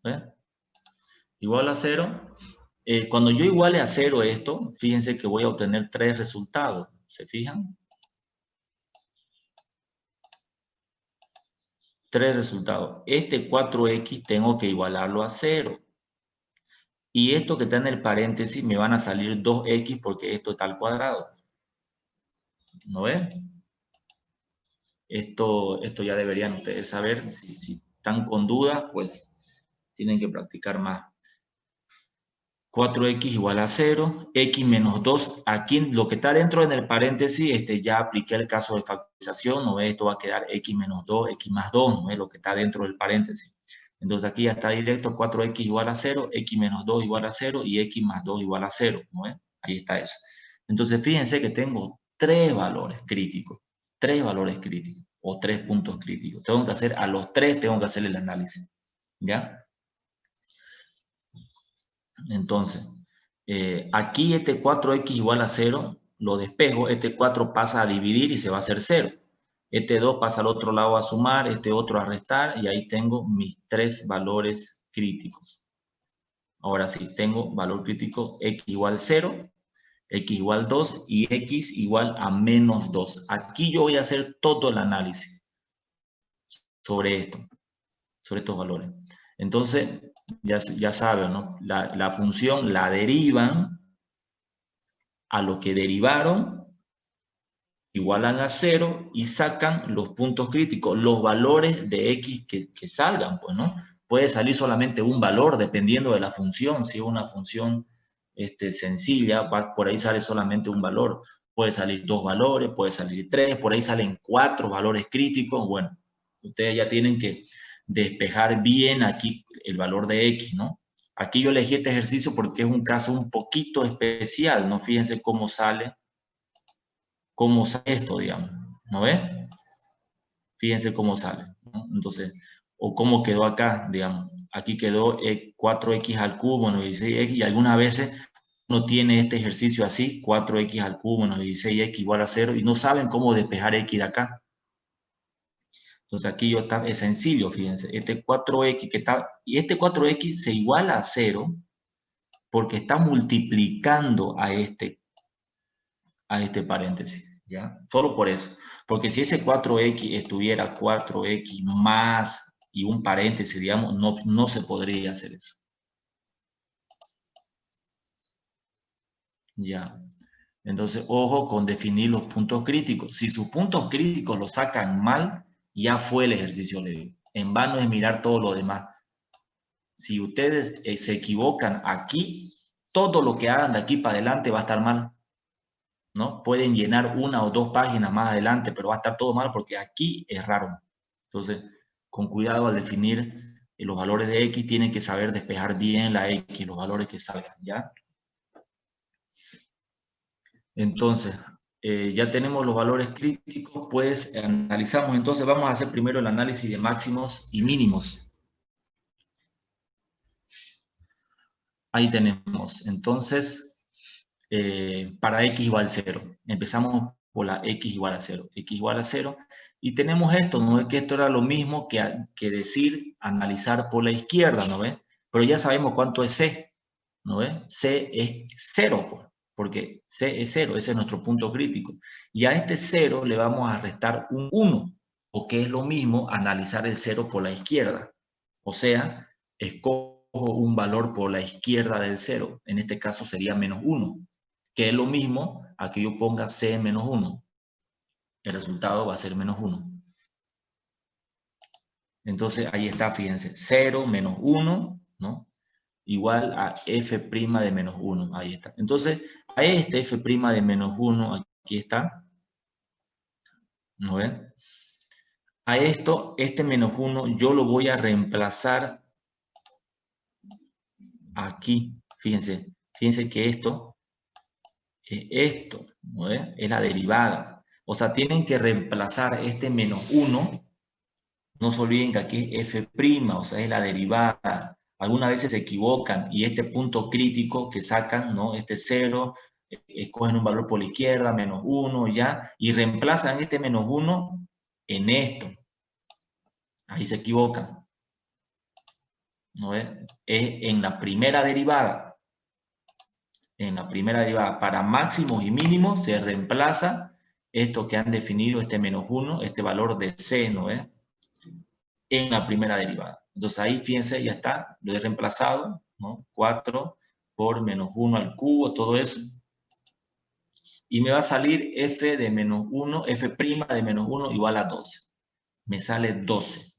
¿Ves? Igual a 0. Cuando yo iguale a 0 esto, fíjense que voy a obtener 3 resultados. ¿Se fijan? 3 resultados. Este 4x tengo que igualarlo a 0. Y esto que está en el paréntesis me van a salir 2x porque esto está al cuadrado. ¿No ven? Esto ya deberían ustedes saber. Si están con dudas, pues tienen que practicar más. 4x igual a 0, x menos 2. Aquí lo que está dentro en el paréntesis, ya apliqué el caso de factorización, ¿no? Esto va a quedar x menos 2, x más 2, ¿no? Es lo que está dentro del paréntesis. Entonces aquí ya está directo, 4x igual a 0, x menos 2 igual a 0 y x más 2 igual a 0, ¿no? Ahí está eso. Entonces fíjense que tengo 3 valores críticos, o 3 puntos críticos. Tengo que hacer, a los 3 tengo que hacer el análisis, ¿ya? Entonces, aquí este 4x igual a 0, lo despejo, este 4 pasa a dividir y se va a hacer 0. Este 2 pasa al otro lado a sumar, este otro a restar, y ahí tengo mis 3 valores críticos. Ahora sí, tengo valor crítico x igual 0, x igual 2 y x igual a menos 2. Aquí yo voy a hacer todo el análisis sobre esto, sobre estos valores. Entonces, ya saben, ¿no? La función la derivan a lo que derivaron, igualan a 0 y sacan los puntos críticos, los valores de x que salgan, pues, ¿no? Puede salir solamente un valor dependiendo de la función. Si es una función sencilla, por ahí sale solamente un valor. Puede salir 2 valores, puede salir 3, por ahí salen 4 valores críticos. Bueno, ustedes ya tienen que despejar bien aquí el valor de x, ¿no? Aquí yo elegí este ejercicio porque es un caso un poquito especial, ¿no? Fíjense cómo sale esto, digamos, ¿no ves? Fíjense cómo sale, ¿no? Entonces, o cómo quedó acá, digamos. Aquí quedó 4x al cubo menos 16x y algunas veces uno tiene este ejercicio así, 4x al cubo menos 16x igual a 0 y no saben cómo despejar x de acá. Entonces aquí es sencillo, fíjense, este 4x que está, y este 4x se iguala a 0 porque está multiplicando a este paréntesis, ¿ya? Solo por eso. Porque si ese 4x estuviera 4x más y un paréntesis, digamos, no se podría hacer eso. Ya. Entonces, ojo con definir los puntos críticos. Si sus puntos críticos los sacan mal, ya fue el ejercicio, le digo. En vano es mirar todo lo demás. Si ustedes se equivocan aquí, todo lo que hagan de aquí para adelante va a estar mal, ¿no? Pueden llenar 1 o 2 páginas más adelante, pero va a estar todo mal porque aquí es raro. Entonces, con cuidado al definir los valores de X tienen que saber despejar bien la X, los valores que salgan, ¿ya? Entonces, ya tenemos los valores críticos, pues analizamos. Entonces vamos a hacer primero el análisis de máximos y mínimos. Ahí tenemos. Entonces, para X igual 0. Empezamos por la X igual a 0. X igual a 0. Y tenemos esto, ¿no es que esto era lo mismo que decir analizar por la izquierda, ¿no ves? Pero ya sabemos cuánto es C, ¿no ves? C es 0, pues, porque C es 0, ese es nuestro punto crítico. Y a este 0 le vamos a restar un 1, o que es lo mismo analizar el 0 por la izquierda. O sea, escojo un valor por la izquierda del 0. En este caso sería menos 1, que es lo mismo a que yo ponga C menos 1. El resultado va a ser menos 1. Entonces ahí está, fíjense, 0 menos 1, ¿no? Igual a f' de menos 1, ahí está. Entonces, a este f' de menos 1, aquí está, ¿no ven? A esto, este menos 1, yo lo voy a reemplazar aquí, fíjense que esto es esto, ¿no ven? Es la derivada. O sea, tienen que reemplazar este menos 1, no se olviden que aquí es f', o sea, es la derivada. Algunas veces se equivocan y este punto crítico que sacan, ¿no? Este 0, escogen un valor por la izquierda, menos 1, ya, y reemplazan este menos 1 en esto. Ahí se equivocan. ¿No ves? Es en la primera derivada. En la primera derivada, para máximos y mínimos, se reemplaza esto que han definido, este menos 1, este valor de C, ¿no ves? En la primera derivada. Entonces ahí, fíjense, ya está, lo he reemplazado, ¿no? 4 por menos 1 al cubo, todo eso. Y me va a salir f de menos 1, f' de menos 1 igual a 12. Me sale 12,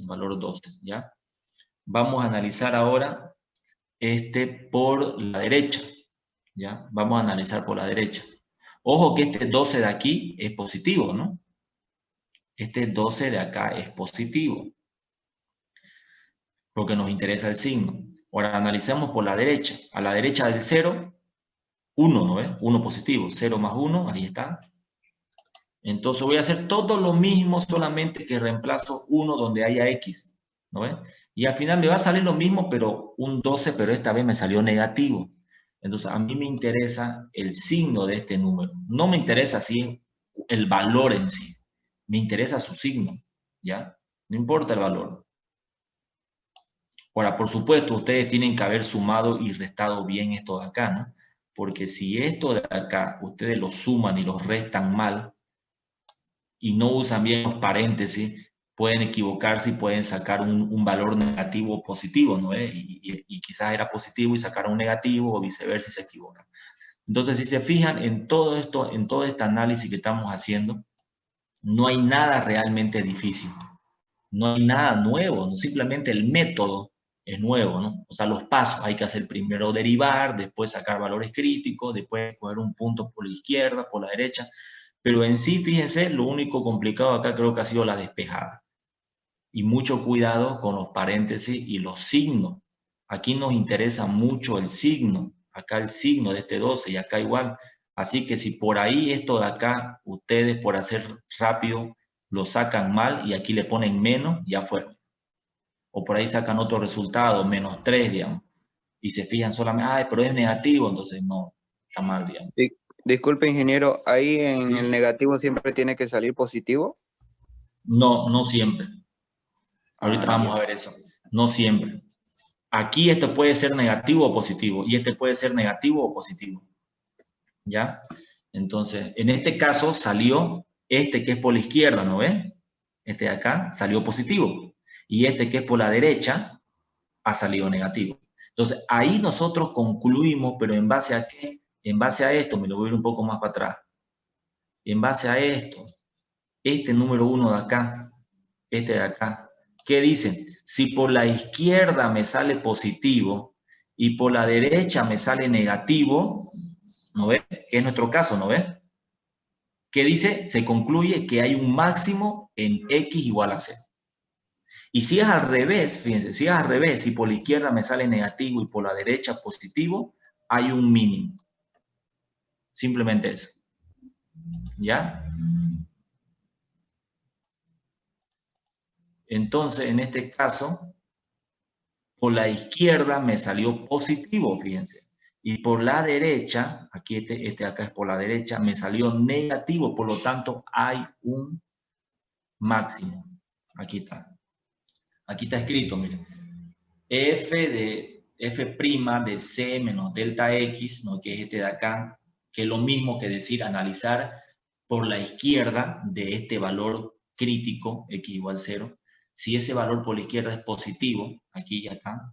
valor 12, ¿ya? Vamos a analizar ahora este por la derecha, ¿ya? Vamos a analizar por la derecha. Ojo que este 12 de aquí es positivo, ¿no? Este 12 de acá es positivo, porque nos interesa el signo. Ahora analicemos por la derecha. A la derecha del 0, 1, ¿no ves? 1 positivo. 0 más 1, ahí está. Entonces voy a hacer todo lo mismo, solamente que reemplazo 1 donde haya X, ¿no ves? Y al final me va a salir lo mismo, pero un 12, pero esta vez me salió negativo. Entonces a mí me interesa el signo de este número. No me interesa si el valor en sí. Me interesa su signo, ¿ya? No importa el valor. Ahora, por supuesto, ustedes tienen que haber sumado y restado bien esto de acá, ¿no? Porque si esto de acá ustedes lo suman y los restan mal y no usan bien los paréntesis, pueden equivocarse y pueden sacar un valor negativo o positivo, ¿no? Y quizás era positivo y sacaron un negativo o viceversa y se equivocan. Entonces, si se fijan en todo esto, en todo este análisis que estamos haciendo, no hay nada realmente difícil. No hay nada nuevo, ¿no? Simplemente el método es nuevo, ¿no? O sea, los pasos hay que hacer primero derivar, después sacar valores críticos, después coger un punto por la izquierda, por la derecha, pero en sí, fíjense, lo único complicado acá creo que ha sido la despejada. Y mucho cuidado con los paréntesis y los signos. Aquí nos interesa mucho el signo, acá el signo de este 12 y acá igual. Así que si por ahí esto de acá, ustedes por hacer rápido, lo sacan mal y aquí le ponen menos, ya fueron. O por ahí sacan otro resultado, menos 3, digamos. Y se fijan solamente, ay, pero es negativo, entonces no, está mal, digamos. Disculpe, ingeniero, ¿ahí en ¿Sí? el negativo siempre tiene que salir positivo? No, no siempre. Ahorita vamos Ya. a ver eso. No siempre. Aquí esto puede ser negativo o positivo, y este puede ser negativo o positivo. ¿Ya? Entonces, en este caso salió este que es por la izquierda, ¿no ven? Este de acá salió positivo. Y este que es por la derecha ha salido negativo. Entonces, ahí nosotros concluimos, pero ¿en base a qué? En base a esto, me lo voy a ir un poco más para atrás. En base a esto, este número 1 de acá, este de acá, ¿qué dicen? Si por la izquierda me sale positivo y por la derecha me sale negativo, ¿no ves? Que es nuestro caso, ¿no ves? ¿Qué dice? Se concluye que hay un máximo en X igual a 0. Y si es al revés, fíjense, si es al revés, si por la izquierda me sale negativo y por la derecha positivo, hay un mínimo. Simplemente eso. ¿Ya? Entonces, en este caso, por la izquierda me salió positivo, fíjense. Y por la derecha, aquí este acá es por la derecha, me salió negativo, por lo tanto hay un máximo. Aquí está. Aquí está escrito, miren. F' de C menos delta X, ¿no? Que es este de acá, que es lo mismo que decir analizar por la izquierda de este valor crítico, X igual 0. Si ese valor por la izquierda es positivo, aquí ya está,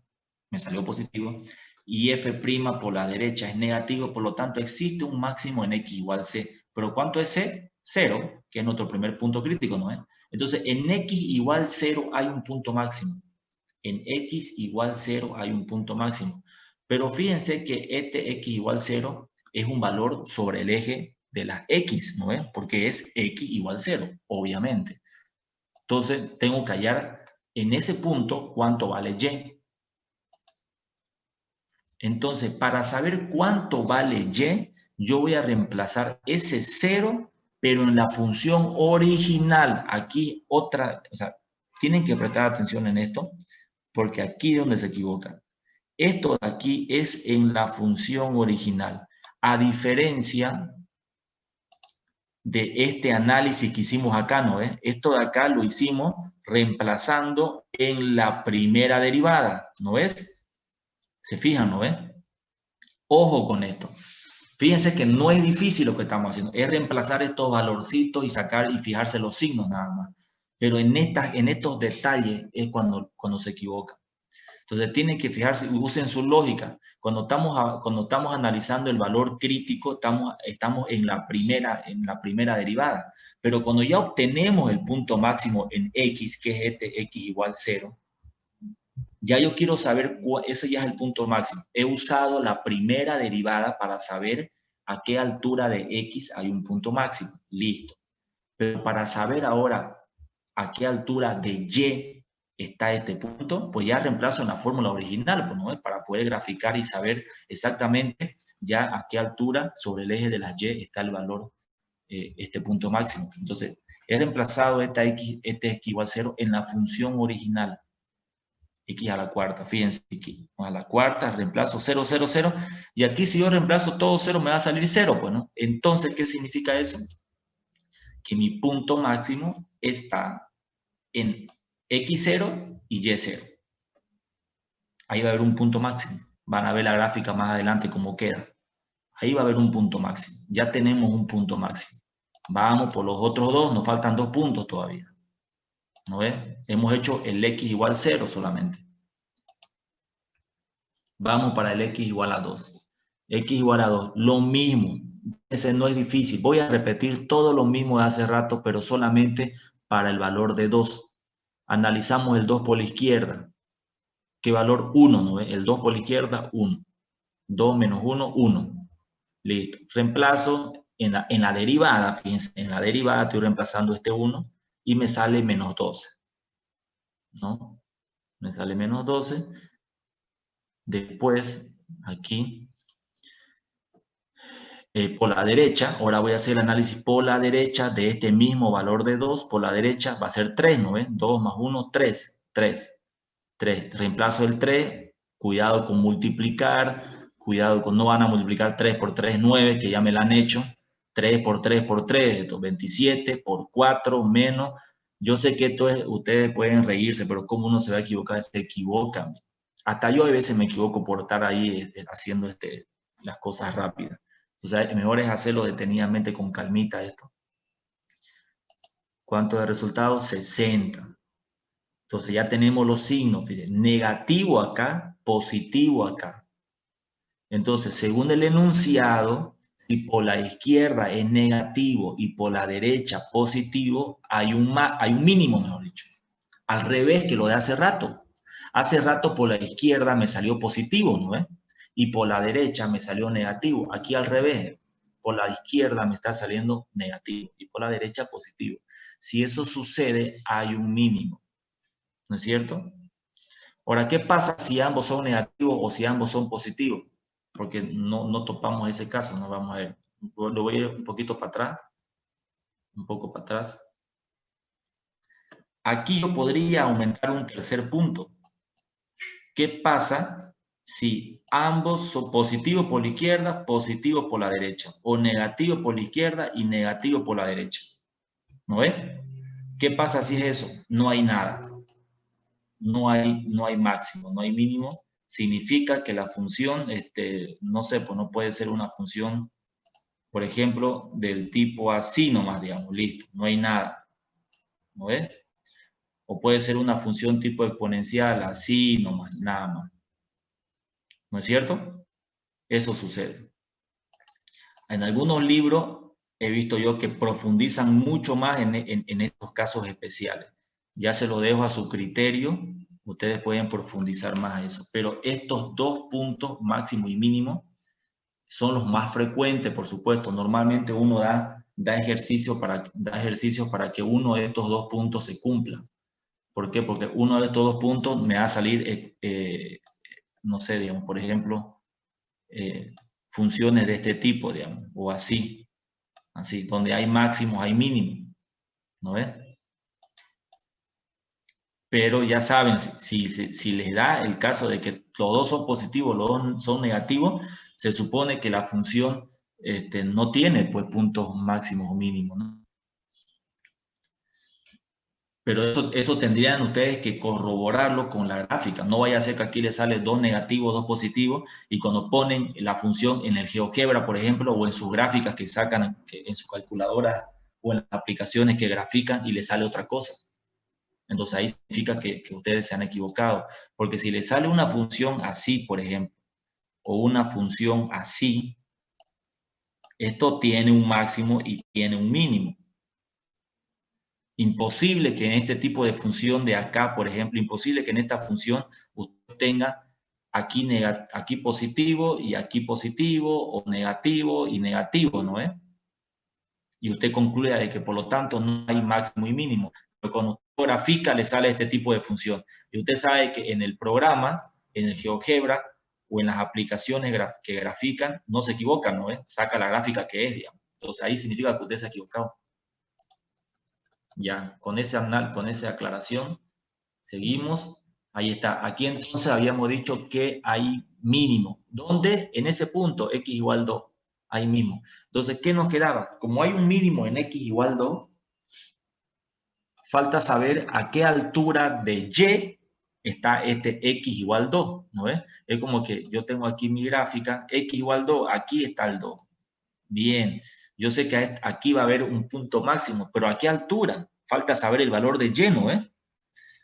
me salió positivo, y F' por la derecha es negativo, por lo tanto existe un máximo en X igual C. ¿Pero cuánto es C? 0, que es nuestro primer punto crítico, ¿no es? Entonces, en X igual 0 hay un punto máximo. En X igual 0 hay un punto máximo. Pero fíjense que este X igual 0 es un valor sobre el eje de la X, ¿no es? Porque es X igual 0, obviamente. Entonces, tengo que hallar en ese punto cuánto vale Y. Entonces, para saber cuánto vale Y, yo voy a reemplazar ese 0, pero en la función original. Aquí otra, o sea, tienen que prestar atención en esto, porque aquí es donde se equivocan. Esto de aquí es en la función original, a diferencia de este análisis que hicimos acá, ¿no ves? Esto de acá lo hicimos reemplazando en la primera derivada, ¿no ves? ¿Se fijan, no ves? Ojo con esto. Fíjense que no es difícil lo que estamos haciendo, es reemplazar estos valorcitos y sacar y fijarse los signos nada más. Pero en estos detalles es cuando se equivocan. Entonces tienen que fijarse, usen su lógica. Cuando estamos analizando el valor crítico, estamos en la primera derivada. Pero cuando ya obtenemos el punto máximo en X, que es este X igual 0, ya yo quiero saber ese ya es el punto máximo. He usado la primera derivada para saber a qué altura de X hay un punto máximo. Listo. Pero para saber ahora a qué altura de Y está este punto, pues ya reemplazo en la fórmula original, pues, ¿no? Para poder graficar y saber exactamente ya a qué altura sobre el eje de las Y está el valor, este punto máximo. Entonces, he reemplazado este X igual 0 en la función original. X a la cuarta, fíjense, X a la cuarta, reemplazo 0, 0, 0, y aquí si yo reemplazo todo 0 me va a salir 0, pues, ¿no? Entonces, ¿qué significa eso? Que mi punto máximo está en X0 y Y0. Ahí va a haber un punto máximo. Van a ver la gráfica más adelante cómo queda. Ahí va a haber un punto máximo. Ya tenemos un punto máximo. Vamos por los otros dos, nos faltan 2 puntos todavía. ¿No ves? Hemos hecho el X igual 0 solamente. Vamos para el X igual a 2. X igual a 2, lo mismo. Ese no es difícil. Voy a repetir todo lo mismo de hace rato, pero solamente para el valor de 2. Analizamos el 2 por la izquierda. ¿Qué valor? 1, ¿no ves? El 2 por la izquierda, 1. 2 menos 1, 1. Listo. Reemplazo en la derivada, fíjense, en la derivada estoy reemplazando este 1 y me sale menos 12. ¿No? Me sale menos 12. Después, aquí, por la derecha, ahora voy a hacer el análisis por la derecha de este mismo valor de 2, por la derecha va a ser 3, ¿no ven? 2 más 1, 3, 3, 3. Reemplazo el 3, cuidado con multiplicar, cuidado con no van a multiplicar 3 por 3, 9, que ya me la han hecho. 3 por 3 por 3, esto 27, por 4 menos. Yo sé que esto es, ustedes pueden reírse, pero ¿cómo uno se va a equivocar? Se equivocan. Hasta yo a veces me equivoco por estar ahí haciendo las cosas rápidas. Entonces, mejor es hacerlo detenidamente con calmita esto. ¿Cuánto de resultado? 60. Entonces ya tenemos los signos, fíjense, negativo acá, positivo acá. Entonces, según el enunciado, si por la izquierda es negativo y por la derecha positivo, hay un mínimo, mejor dicho. Al revés que lo de hace rato. Hace rato por la izquierda me salió positivo, ¿no ves? Y por la derecha me salió negativo. Aquí al revés, por la izquierda me está saliendo negativo y por la derecha positivo. Si eso sucede, hay un mínimo. ¿No es cierto? Ahora, ¿qué pasa si ambos son negativos o si ambos son positivos? Porque no topamos ese caso, no vamos a ver. Lo voy a ir un poquito para atrás, un poco para atrás. Aquí yo podría aumentar un tercer punto. ¿Qué pasa si ambos son positivos por la izquierda, positivos por la derecha? O negativos por la izquierda y negativos por la derecha. ¿No ves? ¿Qué pasa si es eso? No hay nada. No hay máximo, no hay mínimo. Significa que la función, no sé, pues no puede ser una función, por ejemplo, del tipo así nomás, digamos, listo, no hay nada. ¿No ves? O puede ser una función tipo exponencial, así nomás, nada más. ¿No es cierto? Eso sucede. En algunos libros he visto yo que profundizan mucho más en estos casos especiales. Ya se lo dejo a su criterio, ustedes pueden profundizar más eso. Pero estos dos puntos, máximo y mínimo, son los más frecuentes, por supuesto. Normalmente uno da ejercicio para que uno de estos dos puntos se cumpla. ¿Por qué? Porque uno de estos dos puntos me va a salir, no sé, digamos, por ejemplo, funciones de este tipo, digamos, o así, donde hay máximos, hay mínimos, ¿no ves? Pero ya saben, si les da el caso de que los dos son positivos, los dos son negativos, se supone que la función no tiene pues puntos máximos o mínimos, ¿no? Pero eso tendrían ustedes que corroborarlo con la gráfica. No vaya a ser que aquí les sale dos negativos, dos positivos, y cuando ponen la función en el GeoGebra, por ejemplo, o en sus gráficas que sacan en su calculadora o en las aplicaciones que grafican y les sale otra cosa. Entonces ahí significa que ustedes se han equivocado. Porque si les sale una función así, por ejemplo, o una función así, esto tiene un máximo y tiene un mínimo. Imposible que en este tipo de función de acá, por ejemplo, imposible que en esta función usted tenga aquí positivo y aquí positivo, o negativo y negativo, ¿no es? Y usted concluye de que por lo tanto no hay máximo y mínimo. Pero cuando usted grafica le sale este tipo de función. Y usted sabe que en el programa, en el GeoGebra o en las aplicaciones que grafican, no se equivocan, ¿no es? Saca la gráfica que es, digamos. Entonces ahí significa que usted se ha equivocado. Ya, con esa aclaración, seguimos. Ahí está. Aquí entonces habíamos dicho que hay mínimo. ¿Dónde? En ese punto, x igual 2. Ahí mismo. Entonces, ¿qué nos quedaba? Como hay un mínimo en x igual 2, falta saber a qué altura de y está este x igual 2, ¿no ves? Es como que yo tengo aquí mi gráfica, x igual 2, aquí está el 2. Bien, yo sé que aquí va a haber un punto máximo, pero ¿a qué altura? Falta saber el valor de y, ¿no ves?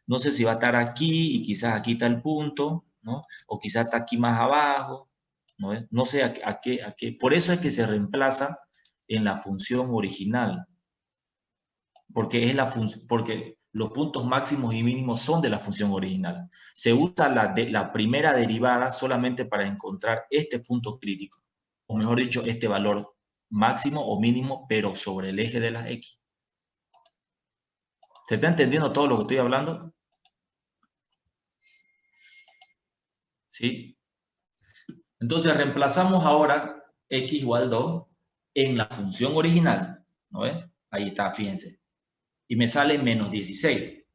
No sé si va a estar aquí y quizás aquí está el punto, ¿no? O quizás está aquí más abajo, ¿no ves? No sé a qué. Por eso es que se reemplaza en la función original, porque porque los puntos máximos y mínimos son de la función original. Se usa la primera derivada solamente para encontrar este punto crítico, o mejor dicho, este valor máximo o mínimo, pero sobre el eje de las x. ¿Se está entendiendo todo lo que estoy hablando? ¿Sí? Entonces reemplazamos ahora x igual 2 en la función original, ¿no ves? Ahí está, fíjense. Y me sale menos 16.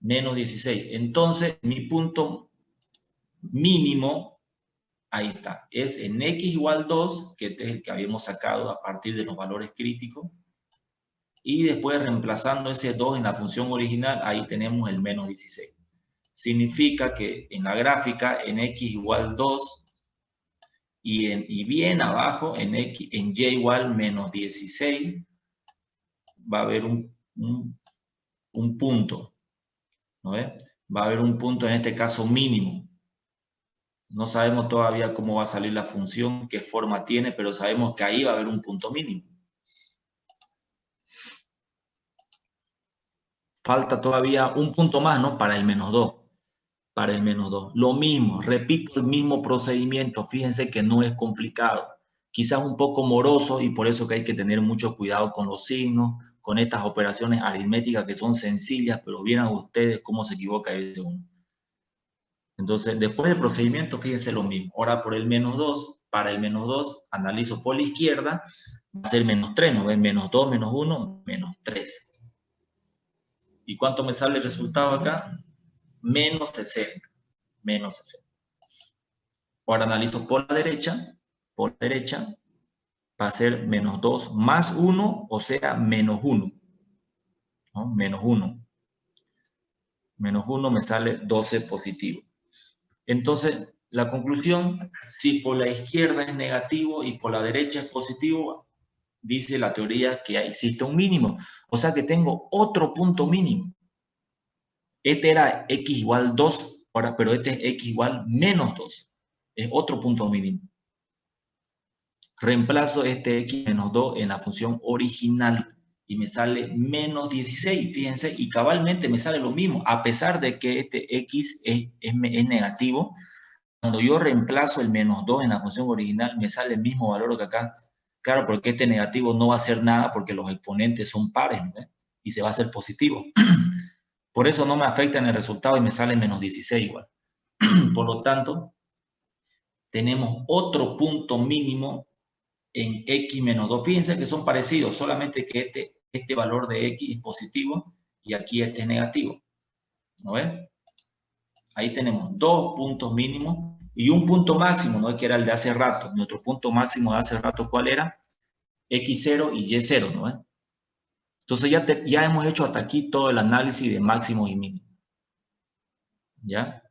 Menos 16. Entonces mi punto mínimo, ahí está, es en x igual 2, que este es el que habíamos sacado a partir de los valores críticos. Y después reemplazando ese 2 en la función original, ahí tenemos el menos 16. Significa que en la gráfica, en x igual 2, y bien abajo, en y igual menos 16, va a haber un punto, ¿no ves? Va a haber un punto, en este caso mínimo. No sabemos todavía cómo va a salir la función, qué forma tiene, pero sabemos que ahí va a haber un punto mínimo. Falta todavía un punto más, ¿no? Para el menos 2. Para el menos 2. Lo mismo, repito el mismo procedimiento. Fíjense que no es complicado. Quizás un poco moroso y por eso que hay que tener mucho cuidado con los signos, con estas operaciones aritméticas que son sencillas, pero vieran ustedes cómo se equivoca ese uno. Entonces, después del procedimiento, fíjense lo mismo. Ahora por el menos 2, para el menos 2, analizo por la izquierda, va a ser menos 3, ¿no ven? Menos 2, menos 1, menos 3. ¿Y cuánto me sale el resultado acá? Menos 60. Menos 60. Ahora analizo por la derecha, va a ser menos 2 más 1, o sea, menos 1. ¿No? Menos 1. Menos 1 me sale 12 positivo. Entonces, la conclusión, si por la izquierda es negativo y por la derecha es positivo, dice la teoría que existe un mínimo. O sea que tengo otro punto mínimo. Este era x igual 2, ahora, pero este es x igual menos 2. Es otro punto mínimo. Reemplazo este x menos 2 en la función original y me sale menos 16, fíjense, y cabalmente me sale lo mismo, a pesar de que este x es negativo. Cuando yo reemplazo el menos 2 en la función original, me sale el mismo valor que acá. Claro, porque este negativo no va a hacer nada porque los exponentes son pares, ¿no? Y se va a hacer positivo. Por eso no me afecta en el resultado y me sale menos 16 igual. Por lo tanto, tenemos otro punto mínimo en x menos 2. Fíjense que son parecidos, solamente que este valor de x es positivo y aquí este es negativo. ¿No ven? Ahí tenemos dos puntos mínimos y un punto máximo, ¿no? Que era el de hace rato. Nuestro punto máximo de hace rato, ¿cuál era? X0 y Y0, ¿no ven? Entonces ya hemos hecho hasta aquí todo el análisis de máximos y mínimos. ¿Ya?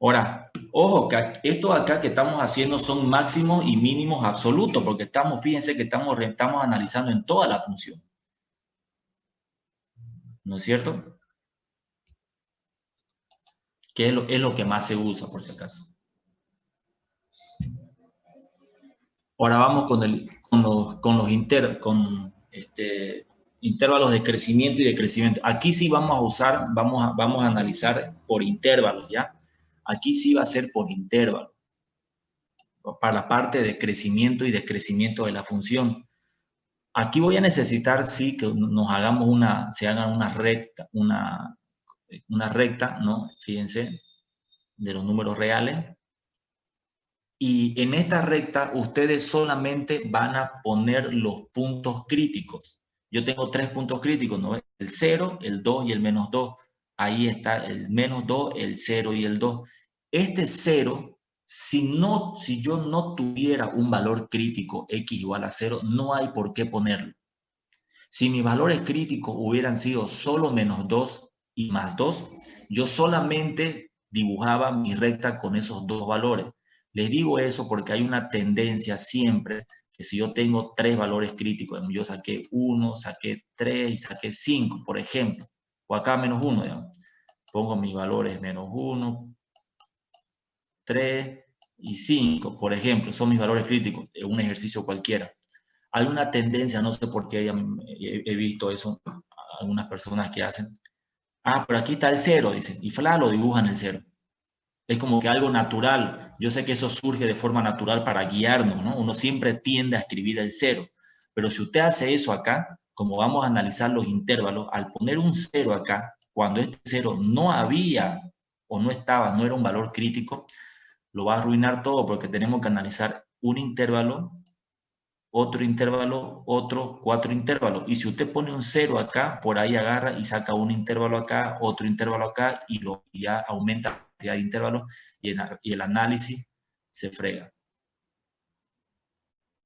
Ahora, ojo, que esto acá que estamos haciendo son máximos y mínimos absolutos, porque fíjense que estamos analizando en toda la función. ¿No es cierto? Que es lo que más se usa, por si acaso. Ahora vamos con los intervalos de crecimiento y decrecimiento. Aquí sí vamos a analizar por intervalos, ¿ya? Aquí sí va a ser por intervalo, para la parte de crecimiento y decrecimiento de la función. Aquí voy a necesitar, sí, que se haga una recta, ¿no? Fíjense, de los números reales. Y en esta recta ustedes solamente van a poner los puntos críticos. Yo tengo 3 puntos críticos, ¿no? El 0, el 2 y el menos 2. Ahí está el menos 2, el 0 y el 2. Este 0, si yo no tuviera un valor crítico x igual a 0, no hay por qué ponerlo. Si mis valores críticos hubieran sido solo menos 2 y más 2, yo solamente dibujaba mi recta con esos dos valores. Les digo eso porque hay una tendencia siempre que si yo tengo 3 valores críticos, yo saqué 1, saqué 3 y saqué 5, por ejemplo, o acá menos 1, digamos. Pongo mis valores menos 1, 3 y 5, por ejemplo, son mis valores críticos de un ejercicio cualquiera. Hay una tendencia, no sé por qué he visto eso, algunas personas que hacen, pero aquí está el 0, dicen, y lo dibujan el 0. Es como que algo natural. Yo sé que eso surge de forma natural para guiarnos, ¿no? Uno siempre tiende a escribir el 0. Pero si usted hace eso acá, como vamos a analizar los intervalos, al poner un 0 acá, cuando este 0 no había o no estaba, no era un valor crítico, lo va a arruinar todo porque tenemos que analizar un intervalo, otro intervalo, otro, 4 intervalos. Y si usted pone un 0 acá, por ahí agarra y saca un intervalo acá, otro intervalo acá, y ya aumenta la cantidad de intervalos y el análisis se frega.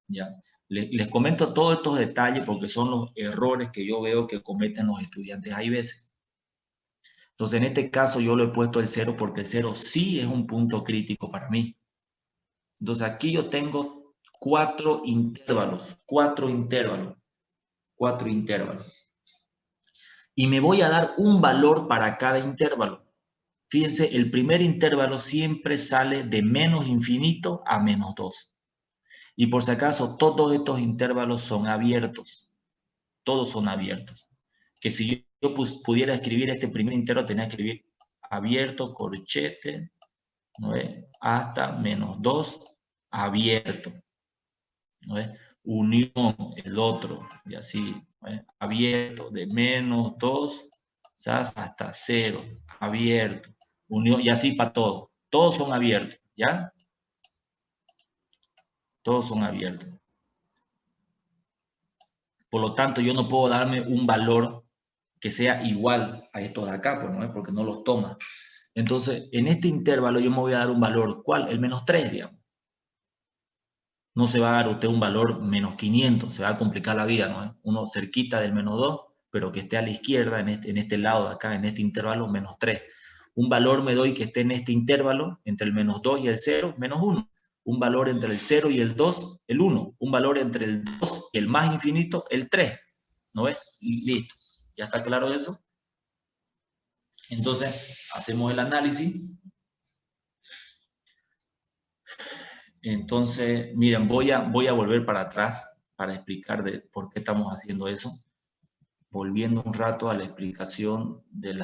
¿Ya? Les comento todos estos detalles porque son los errores que yo veo que cometen los estudiantes hay veces. Entonces, en este caso yo lo he puesto el 0 porque el 0 sí es un punto crítico para mí. Entonces, aquí yo tengo 4 intervalos. Y me voy a dar un valor para cada intervalo. Fíjense, el primer intervalo siempre sale de menos infinito a menos 2. Y por si acaso, todos estos intervalos son abiertos. Todos son abiertos. Que si yo pudiera escribir este primer intervalo, tenía que escribir abierto, corchete, ¿no ve? Hasta menos 2, abierto. ¿No ve? unión, el otro, y así, abierto, de -2, hasta 0, abierto, unión, y así para todos. Todos son abiertos, ¿ya? Todos son abiertos. Por lo tanto, yo no puedo darme un valor que sea igual a estos de acá, pues, ¿no? Porque no los toma. Entonces, en este intervalo yo me voy a dar un valor, ¿cuál? El -3, digamos. No se va a dar usted un valor -500, se va a complicar la vida, ¿no? Uno cerquita del -2, pero que esté a la izquierda, en este lado de acá, en este intervalo, -3. Un valor me doy que esté en este intervalo, entre el -2 y el 0, -1. Un valor entre el 0 y el 2, el 1. Un valor entre el 2 y el más infinito, el 3. ¿No ves? Listo. ¿Ya está claro eso? Entonces, hacemos el análisis. Entonces, miren, voy a volver para atrás para explicar de por qué estamos haciendo eso. Volviendo un rato a la explicación de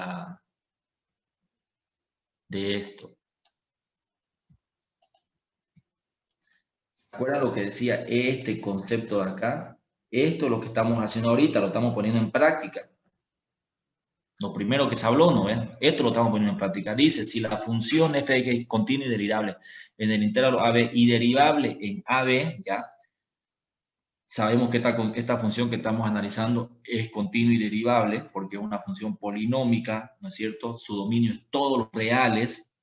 esto. ¿Se acuerdan lo que decía este concepto de acá? Esto es lo que estamos haciendo ahorita, lo estamos poniendo en práctica. Lo primero que se habló, ¿no ven? Esto lo estamos poniendo en práctica. Dice, si la función f de x es continua y derivable en el intervalo AB y derivable en AB, ¿ya? Sabemos que esta función que estamos analizando es continua y derivable porque es una función polinómica, ¿no es cierto? Su dominio es todos los reales,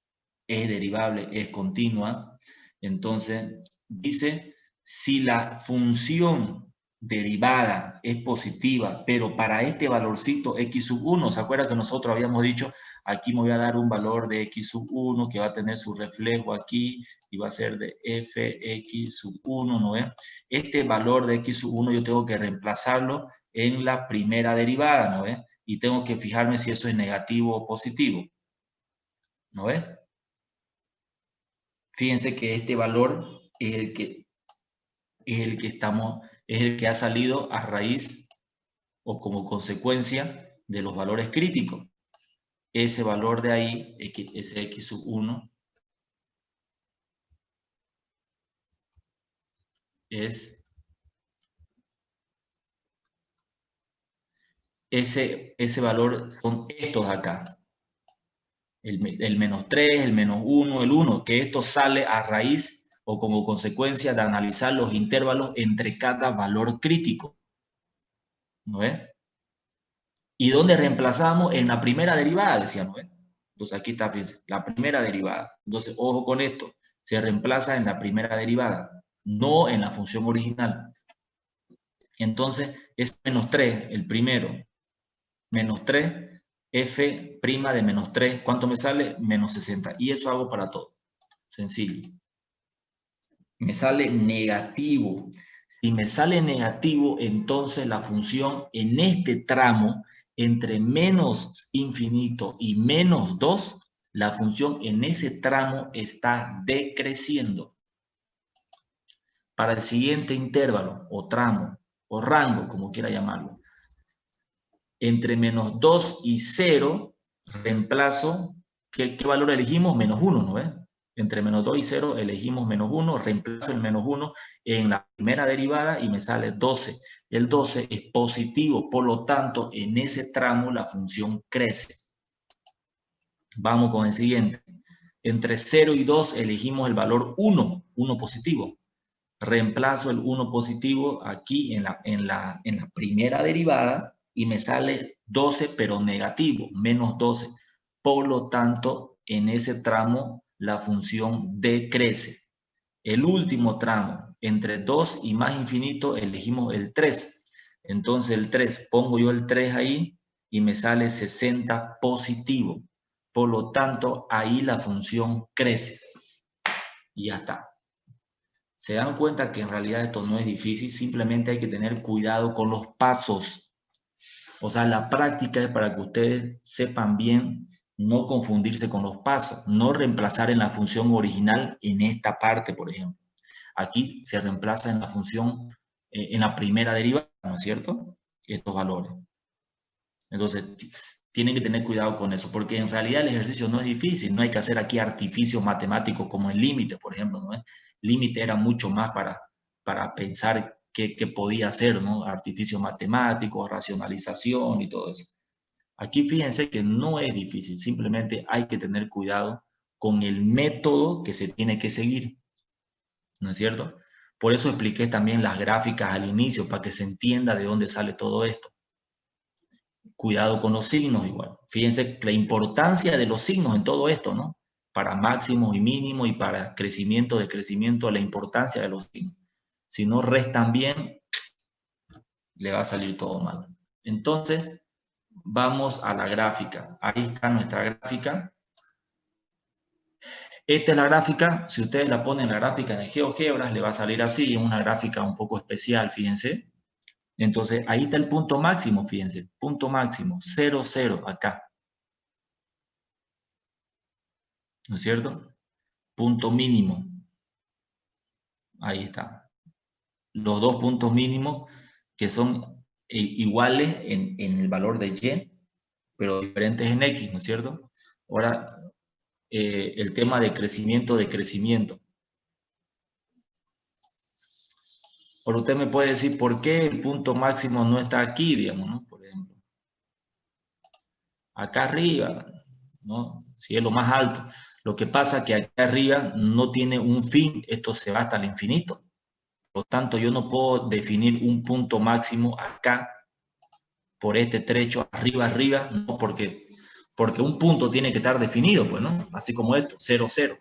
es derivable, es continua. Entonces, dice, si la función derivada es positiva, pero para este valorcito x sub 1, ¿se acuerda que nosotros habíamos dicho, aquí me voy a dar un valor de x sub 1 que va a tener su reflejo aquí y va a ser de fx sub 1, ¿no ven? Este valor de x sub 1 yo tengo que reemplazarlo en la primera derivada, ¿no ven? Y tengo que fijarme si eso es negativo o positivo, ¿no ven? Fíjense que este valor es el que ha salido a raíz o como consecuencia de los valores críticos. Ese valor de ahí, x sub 1, es ese valor, son estos acá. El -3, el -1, el 1, que esto sale a raíz o como consecuencia de analizar los intervalos entre cada valor crítico. ¿No ves? ¿Y dónde reemplazamos? En la primera derivada, decía, ¿no ves? Entonces aquí está, fíjense, la primera derivada. Entonces, ojo con esto, se reemplaza en la primera derivada, no en la función original. Entonces, es -3, el primero. -3, f' de -3, ¿cuánto me sale? -60. Y eso hago para todo. Sencillo. Me sale negativo. Si me sale negativo, entonces la función en este tramo, entre menos infinito y -2, la función en ese tramo está decreciendo. Para el siguiente intervalo, o tramo, o rango, como quiera llamarlo, entre -2 y 0, reemplazo, ¿qué valor elegimos? -1, ¿no ves? Entre -2 y 0 elegimos -1, reemplazo el -1 en la primera derivada y me sale 12. El 12 es positivo, por lo tanto, en ese tramo la función crece. Vamos con el siguiente. Entre 0 y 2 elegimos el valor 1, 1 positivo. Reemplazo el 1 positivo aquí en la primera derivada y me sale 12, pero negativo, -12. Por lo tanto, en ese tramo la función decrece. El último tramo, entre 2 y más infinito, elegimos el 3. Entonces el 3, pongo yo el 3 ahí y me sale 60 positivo. Por lo tanto, ahí la función crece. Y ya está. Se dan cuenta que en realidad esto no es difícil, simplemente hay que tener cuidado con los pasos. O sea, la práctica es para que ustedes sepan bien no confundirse con los pasos, no reemplazar en la función original en esta parte, por ejemplo. Aquí se reemplaza en la función, en la primera derivada, ¿no es cierto? Estos valores. Entonces, tienen que tener cuidado con eso, porque en realidad el ejercicio no es difícil, no hay que hacer aquí artificios matemáticos como el límite, por ejemplo, ¿no? El límite era mucho más para pensar qué podía hacer, ¿no? Artificios matemáticos, racionalización y todo eso. Aquí fíjense que no es difícil, simplemente hay que tener cuidado con el método que se tiene que seguir, ¿no es cierto? Por eso expliqué también las gráficas al inicio, para que se entienda de dónde sale todo esto. Cuidado con los signos igual. Fíjense la importancia de los signos en todo esto, ¿no? Para máximos y mínimos y para crecimiento, decrecimiento, la importancia de los signos. Si no restan bien, le va a salir todo mal. Entonces, vamos a la gráfica. Ahí está nuestra gráfica. Esta es la gráfica. Si ustedes la ponen la gráfica en el GeoGebras, le va a salir así, una gráfica un poco especial, fíjense. Entonces, ahí está el punto máximo, fíjense. Punto máximo, 0, 0, acá. ¿No es cierto? Punto mínimo. Ahí está. Los dos puntos mínimos que son iguales en el valor de Y, pero diferentes en X, ¿no es cierto? Ahora, el tema de crecimiento, decrecimiento. Pero usted me puede decir por qué el punto máximo no está aquí, digamos, ¿no? Por ejemplo. Acá arriba, ¿no? Si es lo más alto. Lo que pasa es que acá arriba no tiene un fin, esto se va hasta el infinito. Por lo tanto, yo no puedo definir un punto máximo acá, por este trecho, arriba, no, porque un punto tiene que estar definido, pues, ¿no? Así como esto, 0, 0.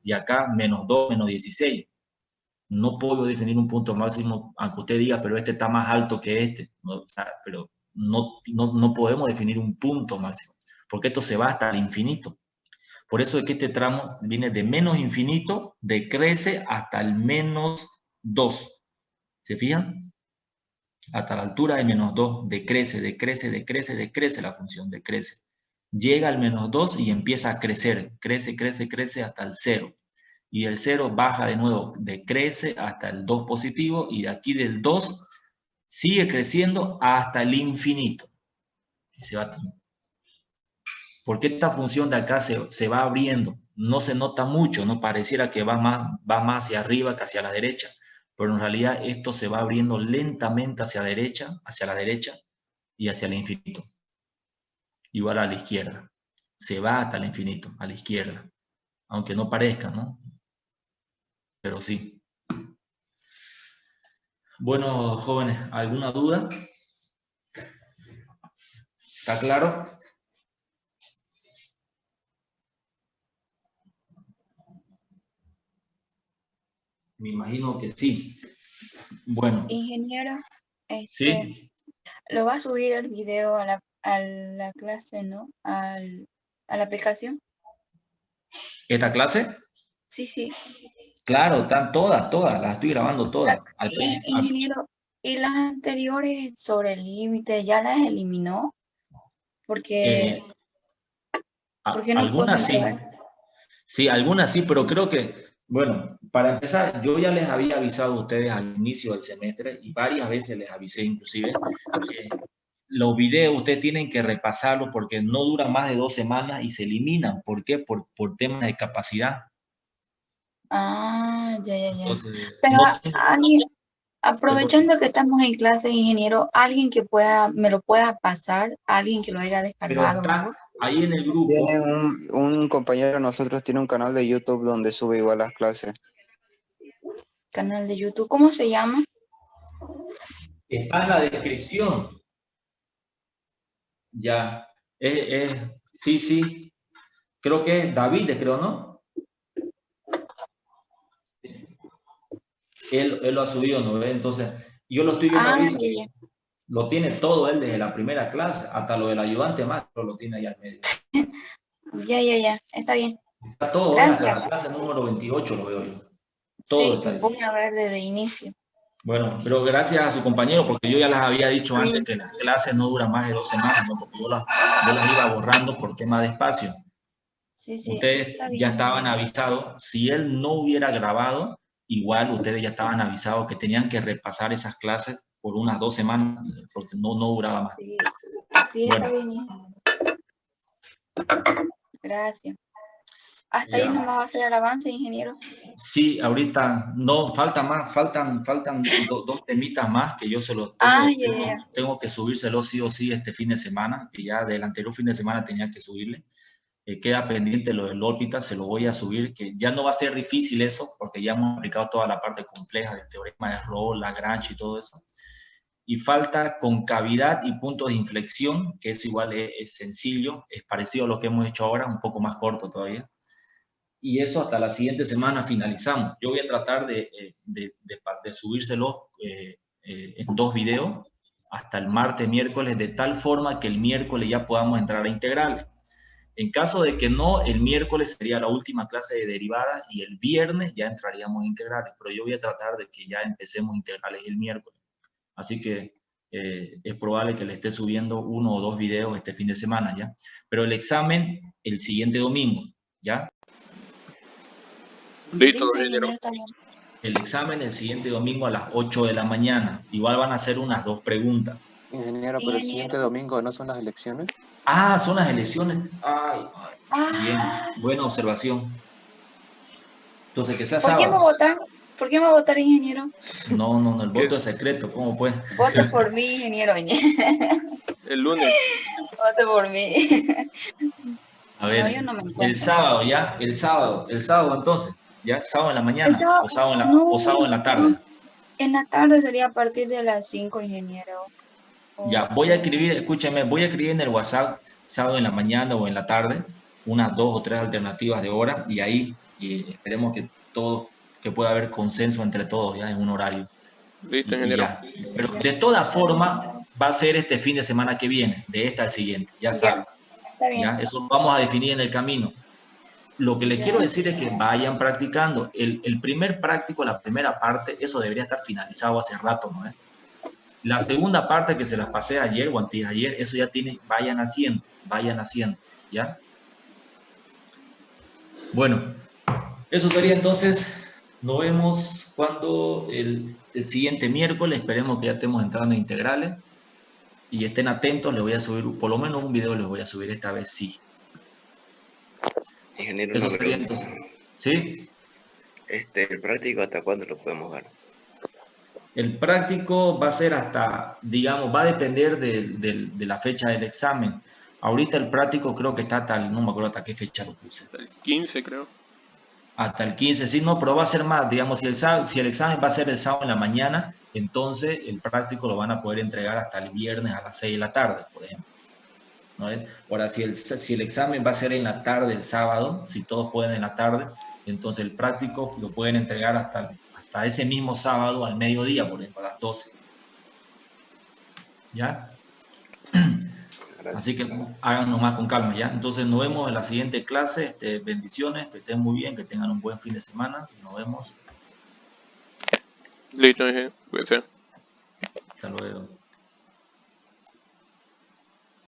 Y acá, menos 2, menos 16. No puedo definir un punto máximo, aunque usted diga, pero este está más alto que este. ¿No? O sea, pero no podemos definir un punto máximo, porque esto se va hasta el infinito. Por eso es que este tramo viene de menos infinito, decrece hasta el menos 2. ¿Se fijan? Hasta la altura de menos 2, decrece la función, decrece. Llega al menos 2 y empieza a crecer, crece hasta el 0. Y el 0 baja de nuevo, decrece hasta el 2 positivo y de aquí del 2 sigue creciendo hasta el infinito. Y se va. Porque esta función de acá se va abriendo, no se nota mucho, no pareciera que va más hacia arriba que hacia la derecha, pero en realidad esto se va abriendo lentamente hacia la derecha y hacia el infinito. Igual a la izquierda. Se va hasta el infinito, a la izquierda. Aunque no parezca, ¿no? Pero sí. Bueno, jóvenes, ¿alguna duda? ¿Está claro? Me imagino que sí. Bueno. Ingeniero, ¿Sí? lo va a subir el video a la clase, ¿no? A la aplicación. ¿Esta clase? Sí, sí. Claro, están todas, las estoy grabando todas. Ingeniero, ¿y las anteriores sobre el límite ya las eliminó? Porque no puedo Algunas sí. entrar. Sí, algunas sí, pero creo que, bueno, para empezar, yo ya les había avisado a ustedes al inicio del semestre y varias veces les avisé inclusive. Los videos ustedes tienen que repasarlos porque no duran más de 2 semanas y se eliminan. ¿Por qué? Por temas de capacidad. Ah, ya. Entonces, Pero no, aprovechando que estamos en clase, ingeniero, alguien que me lo pueda pasar, alguien que lo haya pero descargado está mejor. ahí en el grupo. Tiene un compañero de nosotros, tiene un canal de YouTube donde sube igual las clases. Canal de YouTube, ¿cómo se llama? Está en la descripción. Ya. Sí. Creo que es David, creo, ¿no? Él lo ha subido, ¿no ve? Entonces, yo lo estoy viendo ahorita. Ya. Lo tiene todo él desde la primera clase, hasta lo del ayudante más, lo tiene ahí al medio. Ya, está bien. Está todo, hasta Gracias. la clase número 28 lo veo yo. Todo Sí, está ahí. voy a ver desde inicio. Bueno, pero gracias a su compañero, porque yo ya les había dicho antes Sí. que las clases no duran más de 2 semanas, ¿no? Porque yo las iba borrando por tema de espacio. Sí, Ustedes está ya bien. estaban avisados, si él no hubiera grabado, igual ustedes ya estaban avisados que tenían que repasar esas clases por unas 2 semanas, porque no duraba más. Sí, Bueno. está bien. Gracias. Hasta ahí Ya. nomás va a ser el avance, ingeniero. Sí, ahorita no, faltan dos temitas más que yo se los Ah, tengo, ya. tengo que subírselos sí o sí este fin de semana, que ya del anterior fin de semana tenía que subirle. Queda pendiente lo del órbita, se lo voy a subir, que ya no va a ser difícil eso, porque ya hemos aplicado toda la parte compleja del teorema de Rolle, Lagrange y todo eso. Y falta concavidad y puntos de inflexión, que es igual, es sencillo, es parecido a lo que hemos hecho ahora, un poco más corto todavía. Y eso hasta la siguiente semana finalizamos. Yo voy a tratar de subírselo en 2 videos hasta el martes, miércoles, de tal forma que el miércoles ya podamos entrar a integrales. En caso de que no, el miércoles sería la última clase de derivadas y el viernes ya entraríamos a integrales, pero yo voy a tratar de que ya empecemos integrales el miércoles. Así que es probable que le esté subiendo 1 o 2 videos este fin de semana, ¿ya? Pero el examen el siguiente domingo, ¿ya? Listo, Listo, ingeniero. ingeniero, está bien. El examen el siguiente domingo a las 8 de la mañana. Igual van a ser unas 2 preguntas. Ingeniero, pero el siguiente domingo no son las elecciones. Ah, son las elecciones. Ay, bien, Ah, buena observación. Entonces, que sea ¿por qué me sábado. votar? ¿Por qué me votar, ingeniero? No, el voto es secreto, ¿cómo pues? Vote por mí, ingeniero. El lunes. Vote por mí. A No, ver, yo no me el encuentro. sábado ya, el sábado entonces, ya, sábado en la El mañana sábado, o sábado en la no, tarde. en la tarde sería a partir de las 5, ingeniero. Ya, O voy a 3. escribir, escúchame, voy a escribir en el WhatsApp sábado en la mañana o en la tarde, unas 2 o 3 alternativas de hora y ahí esperemos que que pueda haber consenso entre todos ya en un horario. Listo, Y ingeniero. ya. Pero de todas formas va a ser este fin de semana que viene, de esta al siguiente, ya saben. Está bien. ¿Ya? Eso vamos a definir en el camino. Lo que les Ya. quiero decir es que vayan practicando. El primer práctico, la primera parte, eso debería estar finalizado hace rato, ¿no? La segunda parte que se las pasé ayer o antes de ayer, eso ya tiene, vayan haciendo, ¿ya? Bueno, eso sería entonces, nos vemos cuando el siguiente miércoles, esperemos que ya estemos entrando en integrales y estén atentos, les voy a subir, por lo menos un video les voy a subir esta vez, sí. Ingeniero, Eso una sería pregunta. entonces, ¿sí? ¿El práctico hasta cuándo lo podemos dar? El práctico va a ser hasta, digamos, va a depender de la fecha del examen. Ahorita el práctico creo que está hasta, no me acuerdo hasta qué fecha lo puse. Hasta el 15, creo. Hasta el 15, sí, no, pero va a ser más, digamos, si el examen va a ser el sábado en la mañana, entonces el práctico lo van a poder entregar hasta el viernes a las 6 de la tarde, por ejemplo. ¿No es? Ahora, si el examen va a ser en la tarde el sábado, si todos pueden en la tarde, entonces el práctico lo pueden entregar hasta ese mismo sábado al mediodía, por ejemplo, a las 12. ¿Ya? Gracias. Así que háganlo más con calma, ¿ya? Entonces nos vemos en la siguiente clase. Bendiciones, que estén muy bien, que tengan un buen fin de semana. Nos vemos. Listo, ingeniero. Puede ser. Hasta luego.